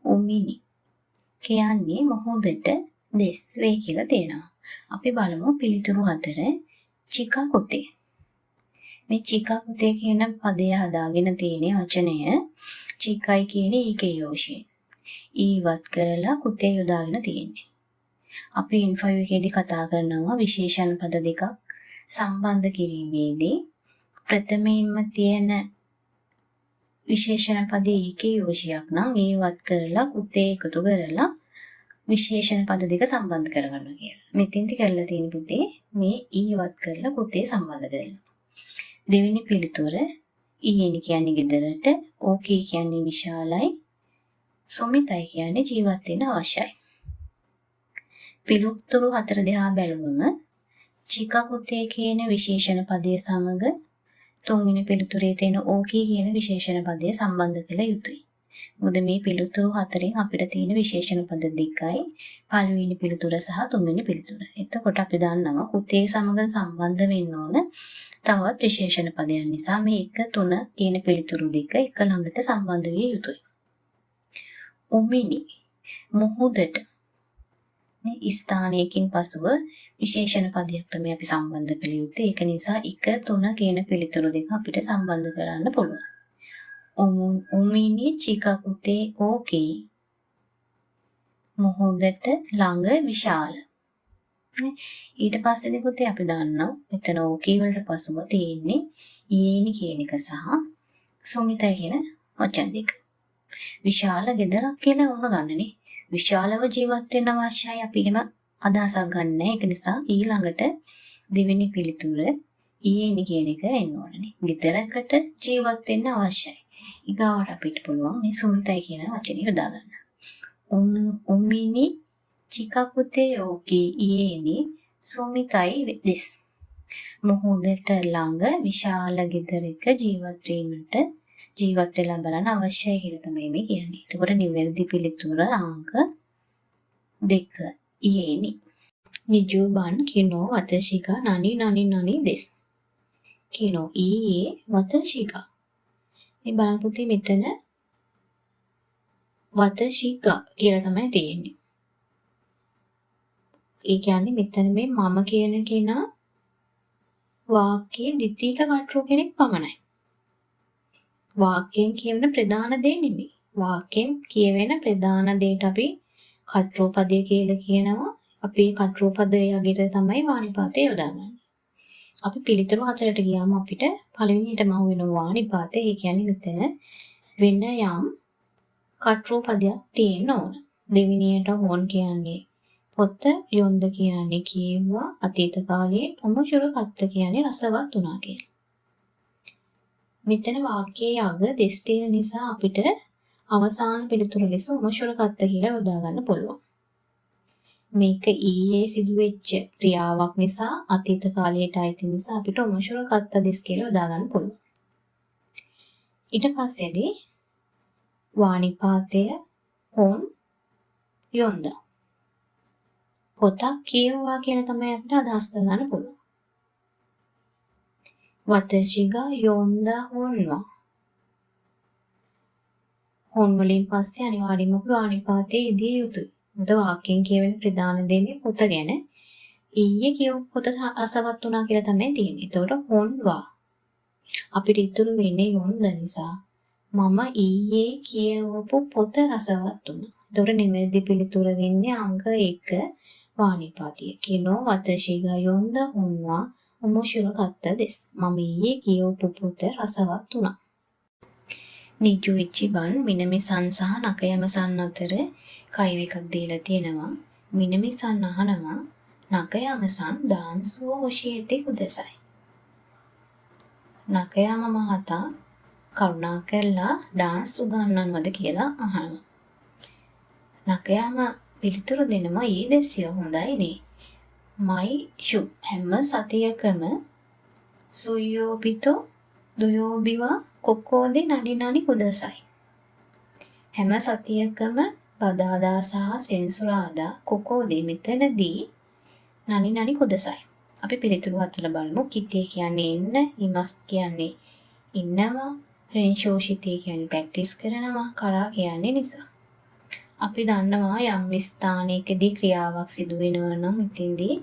උම්මිනි කියන්නේ මොහොතට දෙස් වේ කියලා තියෙනවා. අපි බලමු පිළිතුරු 4 චිකා කුතේ. මේ චිකා කුතේ කියන පදය හදාගෙන තියෙන වචනය චිකයි කියන ඊකේ යෝෂයෙන්. ඊවත් කරලා කුතේ යොදාගෙන තියෙන්නේ. අපි ඉන්5 එකේදී කතා කරනවා විශේෂණ පද දෙකක් සම්බන්ධ කිරීමේදී ප්‍රථමයෙන්ම තියෙන විශේෂණ පදයේ ඊකේ යෝෂයක් නම් ඒවත් කරලා කුතේ එකතු කරලා විශේෂණ පද දෙක සම්බන්ධ කරගන්නවා කියලා. මෙතෙන්දි කරලා තියෙන පුතේ මේ ඊවත් කරලා පුතේ සම්බන්ධ කරලා. දෙවෙනි පිළිතුර ඊයනි කියන්නේ ගෙදරට, ඕකී කියන්නේ විශාලයි, සුමිතයි කියන්නේ ජීවත් වෙන්න අවශ්‍යයි. පිළිතුරු හතර දෙහා බැලුවම චිකා පුතේ කියන විශේෂණ පදයේ සමග තුන්වෙනි පිළිතුරේ තියෙන ඕකී කියන විශේෂණ පදයේ සම්බන්ධ කළ යුතුයි. මොකද මේ පිළිතුරු හතරෙන් අපිට තියෙන විශේෂණ පද දෙකයි පළවෙනි පිළිතුර සහ තුන්වෙනි පිළිතුර. එතකොට අපි දන්නවා පුතේ සමග සම්බන්ධ වෙන්න ඕන තවත් විශේෂණ පදයන් නිසා මේ 1 3 කියන පිළිතුරු දෙක එක ළඟට සම්බන්ධ විය යුතුයි. උමිනි මුහුදට ස්ථානයකින් පසුව විශේෂණ පදයක් තමයි අපි සම්බන්ධ කළ යුත්තේ. ඒක නිසා 1 3 කියන පිළිතුරු දෙක අපිට සම්බන්ධ කරන්න පුළුවන්. උමිනි චිකකුතේ ඕකී මුහුදට ළඟ විශාල. ඊට පස්සේ පුතේ අපි දන්නවා මෙතන ඕකී වලට පසුව තියෙන්නේ ඊයනි කියන එක සහ සුමිතයි කියන වචන දෙක. විශාල ගෙදරක් කියලා වුණ ගන්නනේ. විශාලව ජීවත් වෙන්න අවශ්‍යයි අපි එහෙම අදහසක් ගන්න. ඒක නිසා ඊළඟට දෙවෙනි පිළිතුර ඊයනි කියන එක එන්න ඕනනේ. ගෙදරකට ජීවත් වෙන්න අවශ්‍යයි. ඊගාවට අපිට පුළුවන් මේ සුමිතයි කියන වචනේ යොදා ගන්න. උම්මිනි චිකකුතේ ඕකී ඊයනි සුමිතයි දෙස්. මුහුදට ළඟ විශාල ගෙදරක ජීවත් වෙලා බලන්න අවශ්‍යයි කියලා තමයි මේ කියන්නේ. ඒකට නිවැරදි පිළිතුර අංක 2 ඊයනි. නිජෝබන් කිනෝ වතශිකා නනි නනි නනි දෙස්. කිනෝ ඊයේ වතශිකා. මේ බලන්න පුතේ මෙතන වතශිකා කියලා තමයි තියෙන්නේ. ඒ කියන්නේ මෙතන මේ මම කියන කෙනා වාක්‍යයේ ද්විතීක කර්තෘ කෙනෙක් පමණයි. වාක්‍යයෙන් කියවෙන ප්‍රධාන දේ නෙමෙයි. වාක්‍යයෙන් කියවෙන ප්‍රධාන දෙයට අපි කර්තෘ පදය කියලා කියනවා. අපි කර්තෘ පදයේ යගිට තමයි වානිපාතය යොදාගන්නේ. අපි පිළිතුරු හතරට ගියාම අපිට පළවෙනියටම අහු වෙන වානිපාතය. ඒ කියන්නේ මෙතන වෙන යම් කර්තෘ පදයක් තියෙන්න ඕන. දෙවෙනියට හොන් කියන්නේ පොත, යොන්ද කියන්නේ කියුවා අතීත කාලයේ, ඔමුචුරු කත්ත කියන්නේ රසවත් වුණා කියලා. මෙතන වාක්‍යයේ අග දෙස් තියෙන නිසා අපිට අවසාන පිළිතුර ලෙස ඔමුචුරු කත්ත කියලා යොදා ගන්න පුළුවන්. මේක ඊයේ සිදුවෙච්ච ක්‍රියාවක් නිසා අතීත කාලයට අයිති නිසා අපිට ඔමුචුරු කත්ත දෙස් කියලා යොදා ගන්න පුළුවන්. ඊට පස්සේදී වානිපාතය හොන් යොන්දා පොතක් කියවුවා කියලා තමයි අපිට අදහස් කරගන්න පුළුවන්. වතශිගා යොන්දා හොන්වා. හොන් වලින් පස්සේ අනිවාර්යයෙන්ම අපි වානිපාතයේ ඉදිය යුතුයි. මොකද වාක්‍යයෙන් කියවෙන ප්‍රධාන දේ මේ පොත ගැන. ඊයේ කියවපු පොත රසවත් වුණා කියලා තමයි තියෙන්නේ. ඒතකොට හොන්වා. අපිට ඉතුරු වෙන්නේ යොන්ද නිසා මම ඊයේ කියවපු පොත රසවත් වුණා. ඒතකොට නිවැරදි පිළිතුර වෙන්නේ අංක 1 වානිපාතිය. කිනෝ වතශිගා යොන්ද හොන්වා ඔමුෂුරු කත්ත දෙස්. මම ඊයේ කියවපු පොත රසවත් වුණා. නිජුයිචිබන් මිනමිසන් සහ නකයමසන් අතර කයිව එකක් දීලා තියෙනවා. මිනමිසන් අහනවා නකයමසන් දාන්සුව හොෂියති කුදසයි. නකයම මහතා කරුණාකරලා ඩාන්ස් උගන්වන්නවද කියලා අහනවා. නකයම පිළිතුරු දෙනවා ඊ දෙසිය හොඳයි නේ. මයි ෂු හැම සතියකම සුයෝබිතෝ දොයෝබිවා කොක්කෝදේ නඩි නඩි කුදසයි. හැම සතියකම බදාදා සහ සෙන්සුරාදා කොකෝදේ මෙතනදී නඩි නඩි කුදසයි. අපි පිළිතුරු හතර බලමු. කිතේ කියන්නේ ඉන්න, ඉමස් කියන්නේ ඉන්නවා, රෙන්ෂෝෂිතේ කියන්නේ ප්‍රැක්ටිස් කරනවා, කරා කියන්නේ නිසා. අපි දන්නවා යම් ස්ථානයකදී ක්‍රියාවක් සිදු වෙනවා නම් ඉතින්දී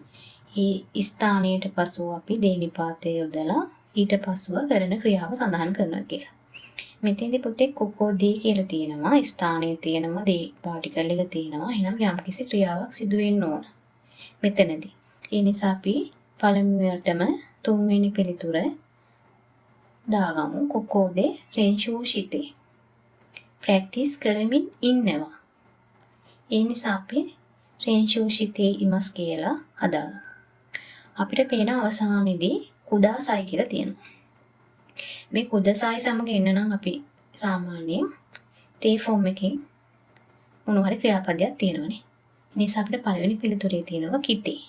ඒ ස්ථානයට පසුව අපි දේනිපාතය යොදලා ඊට පසුව කරන ක්‍රියාව සඳහන් කරනවා කියලා. මෙතෙන්දී පුතේ කොකෝ දී කියලා තියෙනවා, ස්ථානයේ තියෙනවා, දී පාටිකල් එක තියෙනවා. එහෙනම් යම්කිසි ක්‍රියාවක් සිදු වෙන්න ඕන මෙතනදී. ඒ නිසා අපි පළමුවටම තුන්වෙනි පිළිතුර දාගමු. කොකෝදේ රෙන්ෂෝෂිතේ ප්‍රැක්ටිස් කරමින් ඉන්නවා. ඒ නිසා අපි රේන්ෂෝෂිතේ ඉමස් කියලා හදාගන්න. අපිට පේන අවසානයේදී කුදාසයි කියලා තියෙනවා. මේ කුදාසයි සමග එන්න නම් අපි සාමාන්‍යයෙන් තේ ෆෝම් එකේ මොන හරි ක්‍රියාපදයක් තියෙනවනේ. ඒ නිසා අපිට පළවෙනි පිළිතුරේ තියෙනවා කිතේ.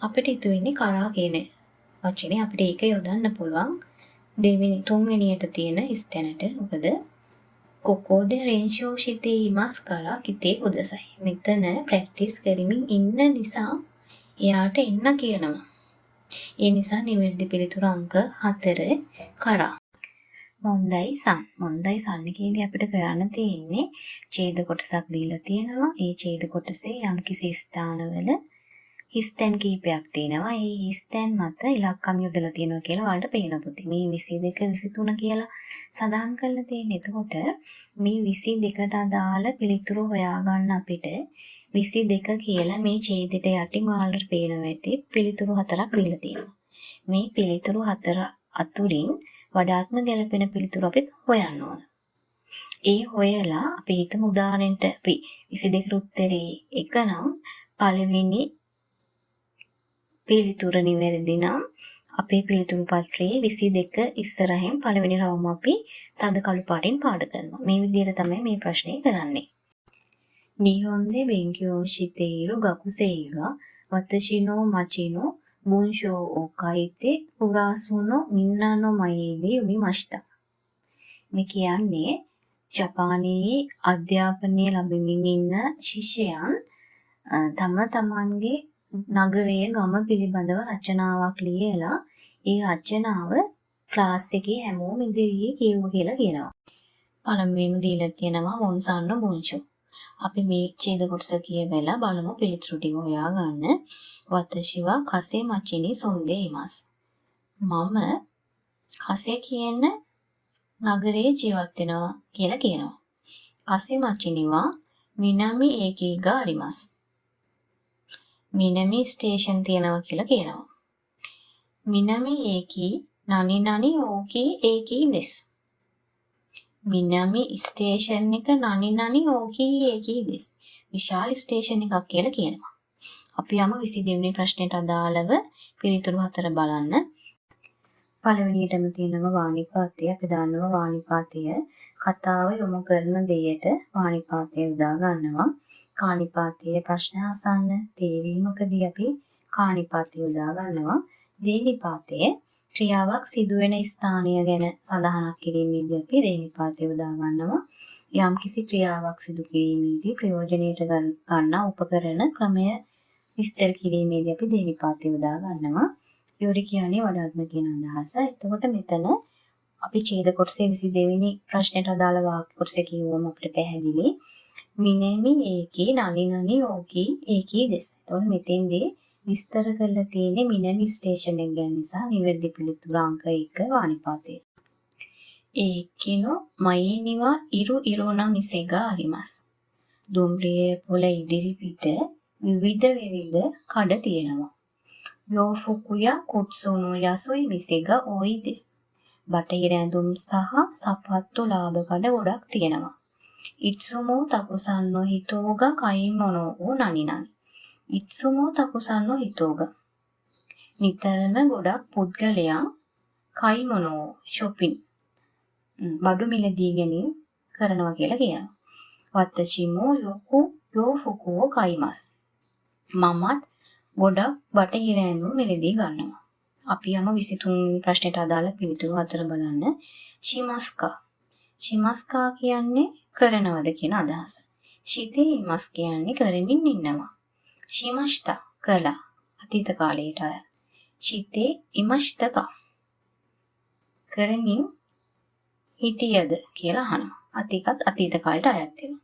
අපිට ඉතු වෙන්නේ කරා කියන වචනේ. අපිට ඒක යොදන්න පුළුවන් දෙවෙනි තුන්වෙනියට තියෙන ස්තැනට. මොකද කොකෝදේ රේන්ෂෝෂිතේ ඉමස් කරා කිතේ කුදාසයි. මෙතන ප්‍රැක්ටිස් කරමින් ඉන්න නිසා එයාට එන්න කියනවා. ඒ නිසා නිවැරදි පිළිතුර අංක 4 කරා. මොන්දයි සන්. මොන්දයි සන් කියේදී අපිට කරන්න තියෙන්නේ ඡේද කොටසක් දීලා තියෙනවා. ඒ ඡේද කොටසේ යම්කිසි ස්ථානවල හිස්තැන් කීපයක් තියෙනවා. ඒ හිස්තැන් මත ඉලක්කම් යොදලා තියෙනවා කියලා වලට පේන පුතේ. මේ 22 23 කියලා සඳහන් කරලා තියෙන්නේ. එතකොට මේ 22ට අදාළ පිළිතුරු හොයාගන්න අපිට 22 කියලා මේ ඡේදයට යටින් වලට පේනවා ඇති පිළිතුරු 4ක් දීලා තියෙනවා. මේ පිළිතුරු 4 අතුරින් වඩාත්ම ගැළපෙන පිළිතුරු අපි හොයන්න ඕන. ඒ හොයලා අපි හිතමු උදාහරණයට අපි 22 උත්තරේ 1 නම් පළවෙනි පිළිතුර නිවැරදි නම් අපේ පිළිතුරු පත්‍රයේ 22 ඉස්සරහින් පළවෙනි රවුම අපි තද කළු පාටින් පාඩ කරනවා. මේ විදිහට තමයි මේ ප්‍රශ්නේ කරන්නේ. නියොන්දේ බෙන්කියෝ ශිතේරු ගකුසේගා වතචිනෝ මචිනෝ බුන්ෂෝ ඕකයිතේ කුරාසුනෝ මින්නනෝ මයේදී උමිමෂ්තා. මේ කියන්නේ ජපානයේ අධ්‍යාපනය ලැබෙමින් ඉන්න ශිෂ්‍යයන් තම තමන්ගේ නගරයේ ගම පිළිබඳව රචනාවක් ලියලා ඒ රචනාව ක්ලාස් එකේ හැමෝම ඉදිරියේ කියවුවා කියලා කියනවා. පළමුවෙන්ම දීලා තියෙනවා මොන්සාන්නෝ බුන්ෂෝ. අපි මේ ඡේද කොටස කියවලා බලමු පිළිතුරු ටික හොයාගන්න. වතශිවා කසේ මචිනි සොන්දේ ඉමස්. මම කසේ කියන නගරයේ ජීවත් වෙනවා කියලා කියනවා. කසේ මචිනිවා මිනමි ඒකීගා අරිමස්. මිනමි ස්ටේෂන් තියෙනවා කියලා කියනවා. මිනමි ඒකී නනි නනි ඕකී ඒකී දෙස්. මිනමි ස්ටේෂන් එක නනි නනි ඕකී ඒකී දෙස්. විශාල ස්ටේෂන් එකක් කියලා කියනවා. අපි යමු 22 වෙනි ප්‍රශ්නෙට අදාළව පිළිතුරු 4 බලන්න. පළවෙනියටම තියෙනවා වාණිපාතය. අපි දන්නවා වාණිපාතය කතාව යොමු කරන දෙයට වාණිපාතය යොදා ගන්නවා. කාණිපාතයේ ප්‍රශ්න අසන්න තේරීමකදී අපි කාණිපාතය යොදා ගන්නවා. දේනිපාතයේ ක්‍රියාවක් සිදුවෙන ස්ථානය ගැන සඳහනක් කිරීමේදී අපි දේනිපාතය යොදා ගන්නවා. යම්කිසි ක්‍රියාවක් සිදු කිරීමේදී ප්‍රයෝජනයට ගන්නා උපකරණ ක්‍රමය විස්තර කිරීමේදී අපි දේනිපාතය යොදා ගන්නවා. යොරි කියන්නේ වඩාත්ම කියන අදහස. එතකොට මෙතන අපි ඡේද කොටසේ 22 වෙනි ප්‍රශ්නයට අදාළ වාක්‍ය කොටස කියවුවම අපිට පැහැදිලි. මිනෙමි ඒකී නනි නනි ඕකී ඒකී දෙස්. එතකොට මෙතෙන්දී විස්තර කරලා තියෙන්නේ මිනෙමි ස්ටේෂන් එක ගැන නිසා නිවැරදි පිළිතුර අංක 1 වාණිපාතය. ඒකිනෝ මයේනිවා ඉරු ඉරෝනා මිසෙගා අරිමස්. දුම්රිය පොළ ඉදිරි පිට විවිධ කඩ තියෙනවා. යෝෆුකුය කුට්සුනෝ යසුයි මිසෙගා ඕයි දෙස්. බටහිර ඇඳුම් සහ සපත්තු ලාභ කඩ ගොඩක් තියෙනවා. ඉත්සුමෝ තකුසන්නෝ හිතෝගා කයිමොනෝ වූ නනිනනි. ඉත්සුමෝ තකුසන්නෝ හිතෝගා. නිතරම ගොඩක් පුද්ගලයන් කයිමොනෝ shopping බඩු මිලදී ගැනීම කරනවා කියලා කියනවා. වත්තචිමෝ යොකු යෝෆුකුෝ කයිමස්. මමත් ගොඩක් බටහිර ඇඳුම් මිලදී ගන්නවා. අපි යමු 23 වෙනි ප්‍රශ්නයට අදාළ පිළිතුරු 4 බලන්න. ශිමස්කා. ශිමස්කා කියන්නේ කරනවද කියන අදහස. ශිතේ ඉමස් කියන්නේ කරමින් ඉන්නවා. ශිමෂ්තා කළා අතීත කාලයට අය. ශිතේ ඉමෂ්තක කරමින් හිටියද කියලා අහනවා. අතීත කාලයට අයත් වෙනවා.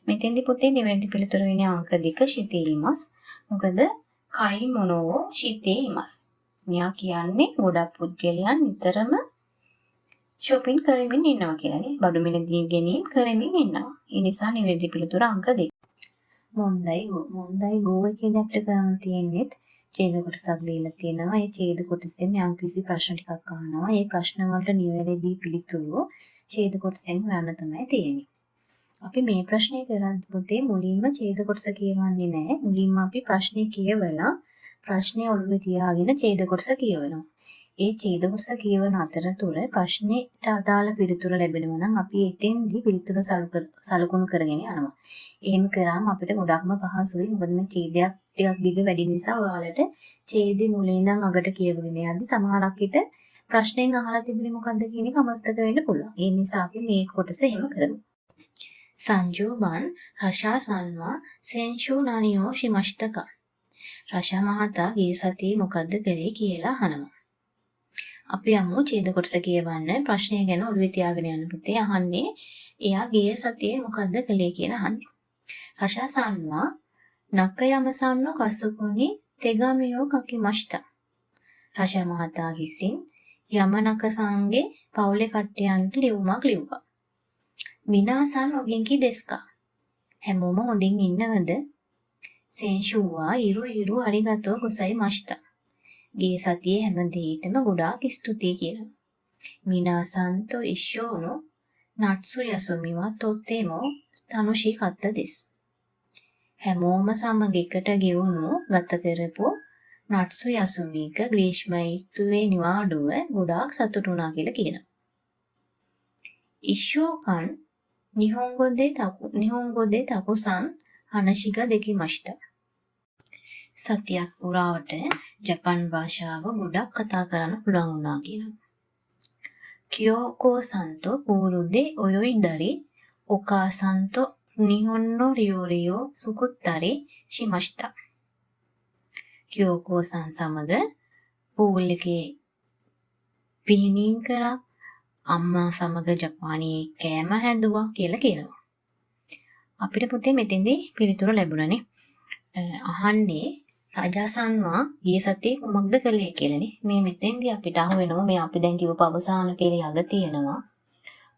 මෙතෙන්දි පුතේ නිවැරදි පිළිතුර වෙන්නේ අංක 2 ශිතේ ඉමස්. මොකද කයි මොනෝ ශිතේ ඉමස්. මෙයා කියන්නේ ගොඩක් පුද්ගලයන් නිතරම shopping කරමින් ඉන්නවා කියලානේ. බඩු මිලදී ගැනීම කරමින් ඉන්නවා. ඒ නිසා නිවැරදි පිළිතුර අංක 2. මොන්දයි ගෝ එකේදී අපිට කරන්න තියෙන්නේ ඡේද කොටසක් දීලා තියෙනවා. ඒ ඡේද කොටසෙන් යම්කිසි ප්‍රශ්න ටිකක් අහනවා. ඒ ප්‍රශ්න වලට නිවැරදි පිළිතුරු ඡේද කොටසෙන් හොයන්න තමයි තියෙන්නේ. අපි මේ ප්‍රශ්නේ කරද්දී පුතේ මුලින්ම ඡේද කොටස කියවන්නේ නැහැ. මුලින්ම අපි ප්‍රශ්නේ කියවලා ප්‍රශ්නේ ඔළුවේ තියාගෙන ඡේද කොටස කියවනවා. ඒ ඡේද කොටස කියවන අතරතුර ප්‍රශ්නෙට අදාළ පිළිතුර ලැබෙනවා නම් අපි එතෙන්දී පිළිතුර සලකුණු කරගෙන යනවා. එහෙම කරාම අපිට ගොඩක්ම පහසුයි. මොකද මේ ඡේදයක් ටිකක් දිග වැඩි නිසා ඔයාලට ඡේදෙ මුලින් ඉඳන් අගට කියවගෙන යද්දි සමහරක් විට ප්‍රශ්නෙන් අහලා තිබුණේ මොකද්ද කියන එක අමතක වෙන්න පුළුවන්. ඒ නිසා අපි මේ කොටස එහෙම කරමු. 30番රෂා සන්වා සෙන්ෂු නනියෝ ශිමෂ්තක. රෂා මහතා ගිය සතියේ මොකද්ද කළේ කියලා අහනවා. අපි යමු ඡේද කොටස කියවන්න. ප්‍රශ්නය ගැන ඔළුවේ තියාගෙන යන්න පුතේ. අහන්නේ එයා ගිය සතියේ මොකද්ද කළේ කියලා අහන්නේ. රෂා සන්වා නක්කයමසන්නෝ කසුකුනි තෙගමියෝ කකිමෂ්ත. රෂා මහතා විසින් යමනකසන්ගේ පවුලේ කට්ටියන්ට ලියුමක් ලිව්වා. මිනාසන් ඔගෙන්කි දෙස්කා. හැමෝම හොඳින් ඉන්නවද? සෙන්ෂුවා ඉරු අරිගතෝ ගොසයි මෂ්තා. ගිය සතියේ හැම දෙයකටම ගොඩාක් ස්තුතියි කියලා. මිනාසන්තෝ ඉෂ්ෂෝනෝ නට්සු යසුමිවා තොත්තේමෝ තනුෂී කත්ත දෙස්. හැමෝම සමග එකට ගෙවුණු ගත කරපු නට්සු යසුමික ග්‍රීෂ්ම ඍතුවේ නිවාඩුව ගොඩාක් සතුටු වුණා කියලා කියනවා. ඉෂ්ෂෝකන් නිහොන්ගොදේ තකුසන් හනශිග දෙකිමෂ්ට. සතියක් පුරාවට ජපන් භාෂාව ගොඩක් කතා කරන්න පුළුවන් වුණා කියනවා. කියෝකෝ සන්තෝ පූරුදේ ඔයොයිදරි ඔකා සන්තෝ නිහොන්නෝ රියෝරියෝ සුකුත්තරි ශිමෂ්තා. කියෝකෝ සන් සමග පූල් එකේ පිහිනින් කරා අම්මා සමග ජපානයේ කෑම හැදුවා කියලා කියනවා. අපිට පුතේ මෙතෙන්දී පිළිතුර ලැබුණානේ. අහන්නේ රාජාසන්වා ගිය සතියේ කුමක්ද කළේ කියලානේ. මේ මෙතෙන්දී අපිට අහු වෙනවා මේ අපි දැන් කිව්ව අවසාන පෙළේ අග තියෙනවා.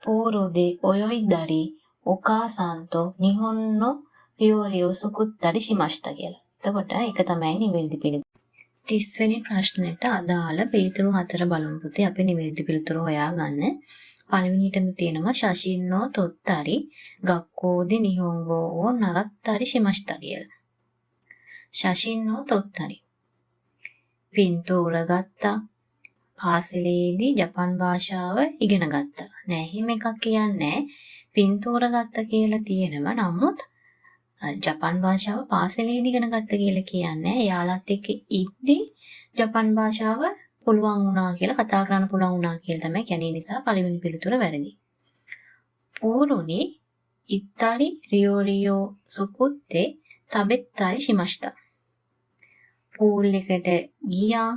පෝරෝදේ ඔයොයිදරි ඔකාසන්තෝ නිහොන්නෝ රියෝරියෝ සුකුත්තරි ශිමෂ්තා කියලා. එතකොට ඒක තමයි නිවැරදි පිළිතුර. 30 වෙනි ප්‍රශ්නෙට අදාළ පිළිතුරු 4 බලමු පුතේ. අපි නිවැරදි පිළිතුර හොයාගන්න. පළවෙනියටම තියෙනවා ශෂින්නෝ තොත්තරි ගක්කෝදි නිහොංගෝ ඕ නරත්තරි ශිමෂ්තා කියලා. ශෂින්නෝ තොත්තරි පින්තූර ගත්තා. පාසලේදී ජපන් භාෂාව ඉගෙන ගත්තා. නෑ එහෙම එකක් කියන්නේ පින්තූර ගත්ත කියලා තියෙනවා. නමුත් ජපන් භාෂාව පාසලේදී ඉගෙන ගත්ත කියලා කියන්නේ එයාලත් එක්ක ඉද්දි ජපන් භාෂාව පුළුවන් වුණා කියලා කතා කරන්න පුළුවන් වුණා කියලා තමයි කියන්නේ. නිසා පළවෙනි පිළිතුර වැරදි. පූරුනි ඉත්තරි රියෝරියෝ සුකුත්තේ තබෙත්තරි ශිමෂ්තා. පූල් එකට ගියා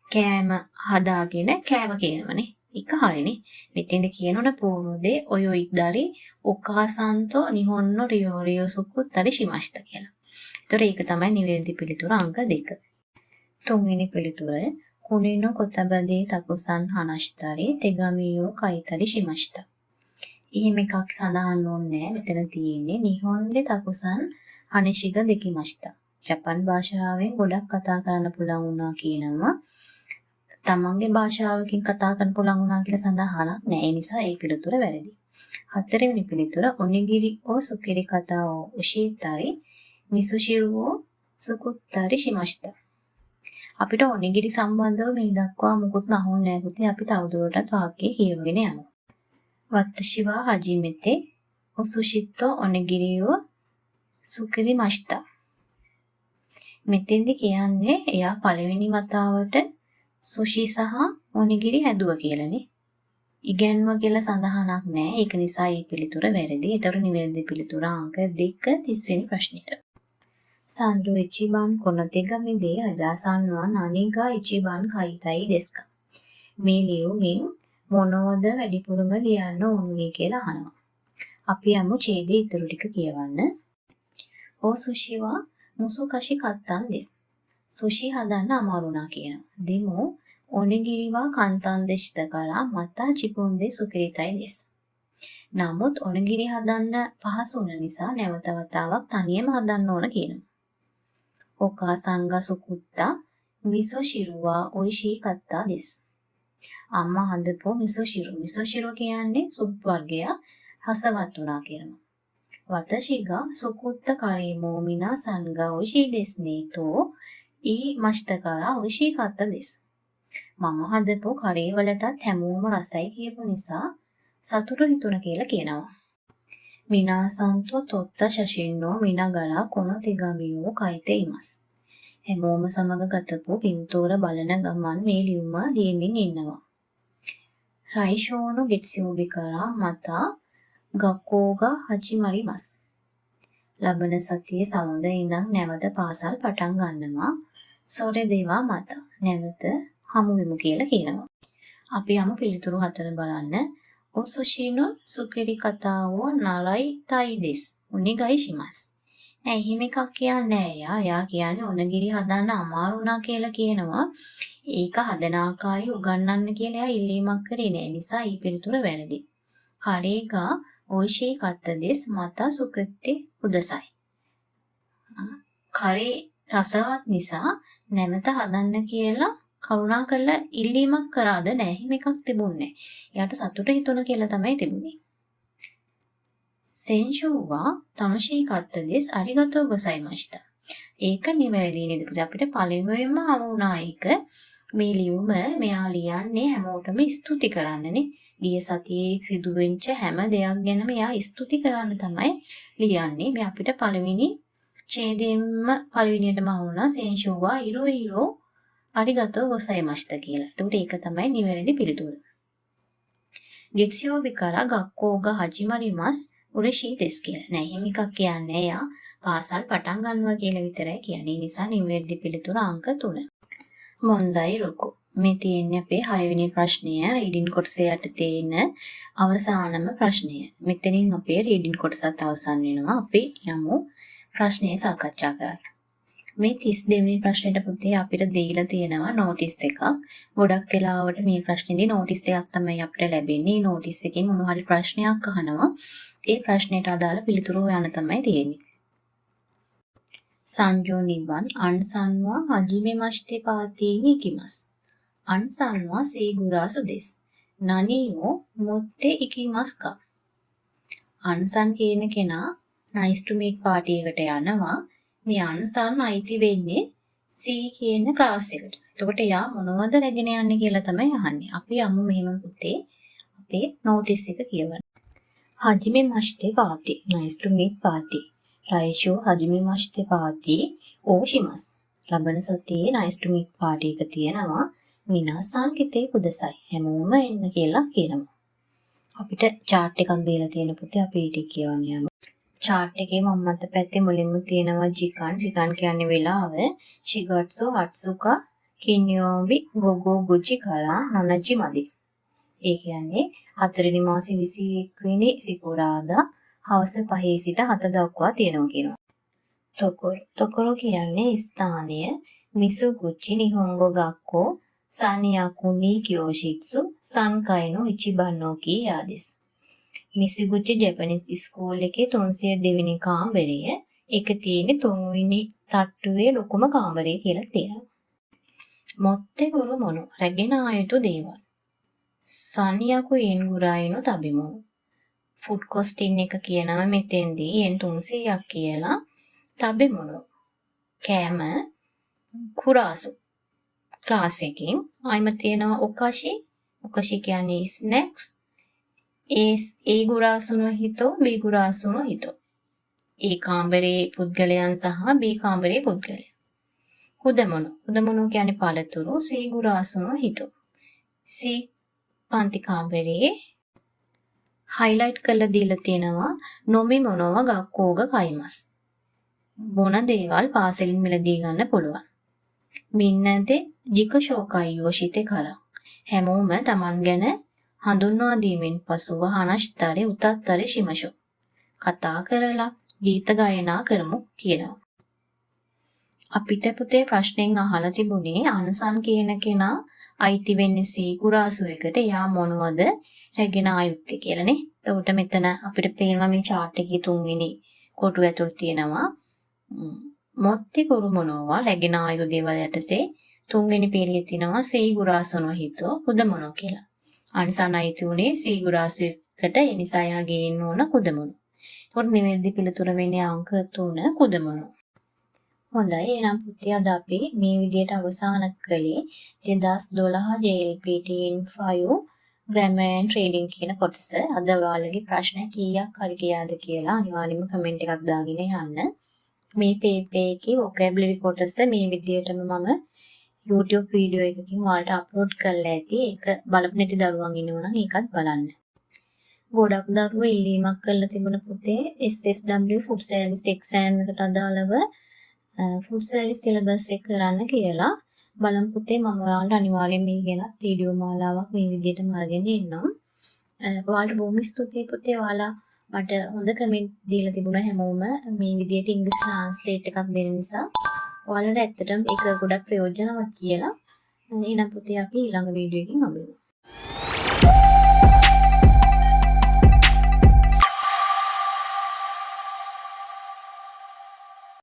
කෑම හදාගෙන කෑව කියනවනේ. එක හරිනේ. මෙතෙන්ද කියනවනේ පූරුදේ ඔයොයිදරි ඔකාසන්තෝ නිහොන්නෝ රියෝරියෝ සුකුත්තරි ශිමෂ්තා කියලා. ඒතර ඒක තමයි නිවැරදි පිළිතුර අංක 2. තුන්වෙනි පිළිතුර කුනිනෝ කොතබදේ තකුසන් හනෂ්තරි තෙගමියෝ කයිතරි ශිමෂ්තා. එහෙම එකක් සඳහන් වුණේ මෙතන තියෙන්නේ නිහොන්දේ තකුසන් හනශිග දෙකිමෂ්තා. ජපන් භාෂාවෙන් ගොඩක් කතා කරන්න පුළුවන් වුණා කියනවා. තමන්ගේ භාෂාවකින් කතා කරන්න පුළුවන් වුණා කියලා සඳහනක් නැහැ. ඒ නිසා ඒ පිළිතුර වැරදි. 4 වෙනි පිළිතුර ඔනිගිරි ඕ සුකිරි කතාओ උෂීතරි මිසුෂිරුවෝ සුකුත්තරි ශිමෂ්තා. අපිට ඔනිගිරි සම්බන්ධව මේ දක්වා මුකුත්ම අහුන්නේ නැහැ පුතේ. අපි තවදුරටත් වාක්‍යය කියවගෙන යනවා. වත්තශිවා හජිමෙතේ ඔසුෂිත්තෝ ඔනිගිරියෝ සුකිරි මෂ්තා. මෙතෙන්දි කියන්නේ එයා පළවෙනි වතාවට සුෂි සහ ඔනිගිරි හැදුවා කියලානේ. ඉගැන්ව කියලා සඳහනක් නැහැ. ඒක නිසා මේ පිළිතුර වැරදි. ඒතර නිවැරදි පිළිතුර අංක 2 30 වෙනි ප්‍රශ්නෙට. සන්ඩෝ ඉචිබාන් කොනතෙගමිදේ අදාසන්වා නනිගා ඉචිබාන් කයිතයි දෙස්කා. මේ ලියුමින් මොනවද වැඩිපුරම ලියන්න ඕනේ කියලා අහනවා. අපි යමු ඡේදයේ ඉතුරු ටික කියවන්න. ඕ සුෂිවා මුසුකෂි කත්තන් දෙස්. සුෂි හදන්න අමාරුණා කියනවා. දෙමෝ ඔනිගිරිවා කන්තන් දෙෂ්ත කරා මතා චිපුන්දේ සුකිරිතයි දෙස්. නමුත් ඔනිගිරි හදන්න පහසු වුණ නිසා නැවත වතාවක් තනියම හදන්න ඕන කියනවා. ඔකා සංගා සුකුත්තා මිසෝ ශිරුවා ඔයිෂී කත්තා දෙස්. අම්මා හදපු මිසෝ ශිරු. මිසෝ ශිරු කියන්නේ සුප් වර්ගය හසවත් වුණා කියනවා. 私が作ったカレーも皆さんが美味しいですねと言いましたから美味しかったです。මම හදපු කරේ වලටත් හැමෝම රසයි කියපු නිසා සතුටු හිතුණ කියලා කියනවා. 皆さんと撮った写真を見ながらこの手紙を書いています。හැමෝම සමග ගතපු පින්තූර බලන ගමන් මේ ලියුම ලියමින් ඉන්නවා. 来週の月曜日からまた学校が始まります. ලබන සතියේ සමුද ඉඳන් නැවත පාසල් පටන් ගන්නවා. それではまたනැවත හමු වෙමු කියලා කියනවා. අපි යමු පිළිතුරු 4 බලන්න. お寿司の作り方を習いたいです. お願いします. නෑ එහෙම එකක් කියන්නේ නෑ. යා කියන්නේ ඔනගිරි හදන්න අමාරු නා කියලා කියනවා. ඒක හදන ආකාරය උගන්වන්න කියලා එයා ඉල්ලීමක් කරේ නෑ. නිසා ඊ පිළිතුර වැරදි. カレーが美味しかったです. また作ってください. カレーරසවත් නිසා නැවත හදන්න කියලා කරුණා කරලා ඉල්ලීමක් කරාද නෑ. එහෙම එකක් තිබුණේ නෑ. එයාට සතුට හිතුණ කියලා තමයි තිබුණේ. 先週は楽しかったです. ありがとうございました. ඒක නිවැරදි නේද? අපිට පළවෙනිම හමු වුණා ඒක. මේ ලියුම මෙයා ලියන්නේ හැමෝටම ස්තුති කරන්නනේ. ගිය සතියේ සිදුවෙච්ච හැම දෙයක් ගැනම එයා ස්තුති කරන්න තමයි ලියන්නේ. මේ අපිට පළවෙනි ඡේදයෙන්ම පළවෙනියටම වුණා 先週はいろいろありがとうございましたකියලා. එතකොට ඒක තමයි නිවැරදි පිළිතුර. 月曜日から学校が始まります. 嬉しいですකියලා. නෑ එහෙම එකක් කියන්නේ එයා පාසල් පටන් ගන්නවා කියලා විතරයි කියන්නේ. නිසා නිවැරදි පිළිතුර අංක 3. මොන්දයි රුකු. මේ තියෙන්නේ අපේ 6 වෙනි ප්‍රශ්නය. රීඩින් කොටසේ යටතේ ඉන්න අවසානම ප්‍රශ්නය. මෙතනින් අපේ රීඩින් කොටසත් අවසන් වෙනවා. අපි යමු ප්‍රශ්නය සාකච්ඡා කරන්න. මේ 32 වෙනි ප්‍රශ්නෙට පුතේ අපිට දීලා තියෙනවා නෝටිස් එකක්. ගොඩක් වෙලාවට මේ ප්‍රශ්නේදී නෝටිස් එකක් තමයි අපිට ලැබෙන්නේ. නෝටිස් එකෙන් මොන හරි ප්‍රශ්නයක් අහනවා. ඒ ප්‍රශ්නෙට අදාළ පිළිතුරු හොයන්න තමයි තියෙන්නේ. 32番、アンさんは初めましてパーティーに行きます。アンさんはセイグラスです。何を持って行きますか? アンさんකියන කෙනා nice to meet party එකට යනවා. මේ අන් සන් අයිති වෙන්නේ C කියන ක්ලාස් එකට. එතකොට යා මොනවද රැගෙන යන්නේ කියලා තමයි අහන්නේ. අපි යමු මෙහෙම පුතේ අපේ නෝටිස් එක කියවන්න. はじめましてパーティー nice to meet party 来週はじめましてパーティーをします. ලබන සතියේ nice to meet party එක තියෙනවා. මිනාසන් කිතේ කුදසයි. හැමෝම එන්න කියලා කියනවා. අපිට chart එකක් දීලා තියෙන පුතේ අපි ඊට කියවන්න යමු. chart එකේ මම මත පැත්තේ මුලින්ම තියෙනවා ජිකන්. ජිකන් කියන්නේ වෙලාව. shigatsu atsuka kinyobi gogo guji kara nanaji madi. ඒ කියන්නේ 4 වෙනි මාසේ 21 වෙනි සිකුරාදා හවස 5 සිට 7 දක්වා තියෙනවා කියනවා. තොකොරෝ කියන්නේ ස්ථානය. මිසුගුචි නිහොන්ගෝ ගක්කෝ සානියාකු ni kyoshitsu sankai no ichiban no ki ya desu. Mizuguchi Japanese school එකේ 302 වෙනි කාමරය. ඒක තියෙන්නේ 3 වෙනි තට්ටුවේ ලොකුම කාමරය කියලා තියෙනවා. මොත්තේ ගුරු මොනු රැගෙන ආයුතු දේවල්. සානියාකු එන්ගුරායිනෝ තබිමු. ෆුඩ් කොස්ටින් එක කියනවා මෙතෙන්දී යෙන් 300ක් කියලා. තබිමුණු කෑම කුරාසු ක්ලාස් එකකින් ආයිම තියෙනවා ඔකාෂි කියන්නේ ස්නැක්ස් ඒ ගුරාසුනෝ හිතෝ බී ගුරාසුනෝ හිතෝ. ඒ කාමරේ පුද්ගලයන් සහ බී කාමරේ පුද්ගලයන්. හුදමුණු කියන්නේ පළතුරු සී ගුරාසුනෝ හිතෝ. සී පන්ති කාමරේ highlight කරලා දීලා තියෙනවා නොමි මොනව ගක්කෝග කයිමස්. බොන දේවල් පාසලින් මිලදී ගන්න පුළුවන්. මින්නතේ ජික ෂෝකයි යෝෂිතේ කරා. හැමෝම Taman ගැන හඳුන්වා දීමෙන් පසුව හනස්තරේ උතත්තරේ shimasho. කතා කරලා ගීත ගායනා කරමු කියනවා. අපිට පුතේ ප්‍රශ්නෙන් අහලා තිබුණේ අන්සන් කියන කෙනා අයිති වෙන්නේ සීකුරාසු එකට. යා මොනවද රැගෙන ආයුත්තේ කියලානේ. එතකොට මෙතන අපිට පේනවා මේ chart එකේ 3 වෙනි කොටුව ඇතුළේ තියෙනවා මොත්ති කුරු මොනවා රැගෙන ආයු දේවල් යටසේ 3 වෙනි පේරියේ තියෙනවා සීකුරාසුනෝ හිතෝ කුදමනෝ කියලා. අන්සන් අයිති උනේ සීකුරාසු එකට. ඒ නිසා යා ගේන්න ඕන කුදමනෝ. කොට නිවැරදි පිළිතුර වෙන්නේ අංක 3 කුදමනු. හොඳයි එහෙනම් පුතේ අද අපි මේ විදිහට අවසන් කළේ 2012 JLPTN5 grammar and reading කියන කොටස. අද ඔයාලගේ ප්‍රශ්න කීයක් හරි ගියාද කියලා අනිවාර්යයෙන්ම කමෙන්ට් එකක් දාගෙන යන්න. මේ පේපර් එකේ vocabulary කොටස මේ විදිහටම මම YouTube වීඩියෝ එකකින් ඔයාලට අප්ලෝඩ් කරලා ඇති. ඒක බලපු නැති දරුවන් ඉන්නවා නම් ඒකත් බලන්න. ගොඩක් දරුවෝ ඉල්ලීමක් කරලා තිබුණ පුතේ SSW food service exam එකට අදාළව food service syllabus එක කරන්න කියලා. බලමු පුතේ මම ඔයාලට අනිවාර්යයෙන් මේ ගැන වීඩියෝ මාලාවක් මේ විදිහටම අරගෙන එන්නම්. ඔයාලට බොහොම ස්තුතියි පුතේ. ඔයාලා මට හොඳ කමෙන්ට් දීලා තිබුණා හැමෝම මේ විදිහට ඉංග්‍රීසි ට්‍රාන්ස්ලේට් එකක් දෙන නිසා. ඔයාලට ඇත්තටම ඒක ගොඩක් ප්‍රයෝජනවත් කියලා. එහෙනම් පුතේ අපි ඊළඟ වීඩියෝ එකකින් හමු වෙමු.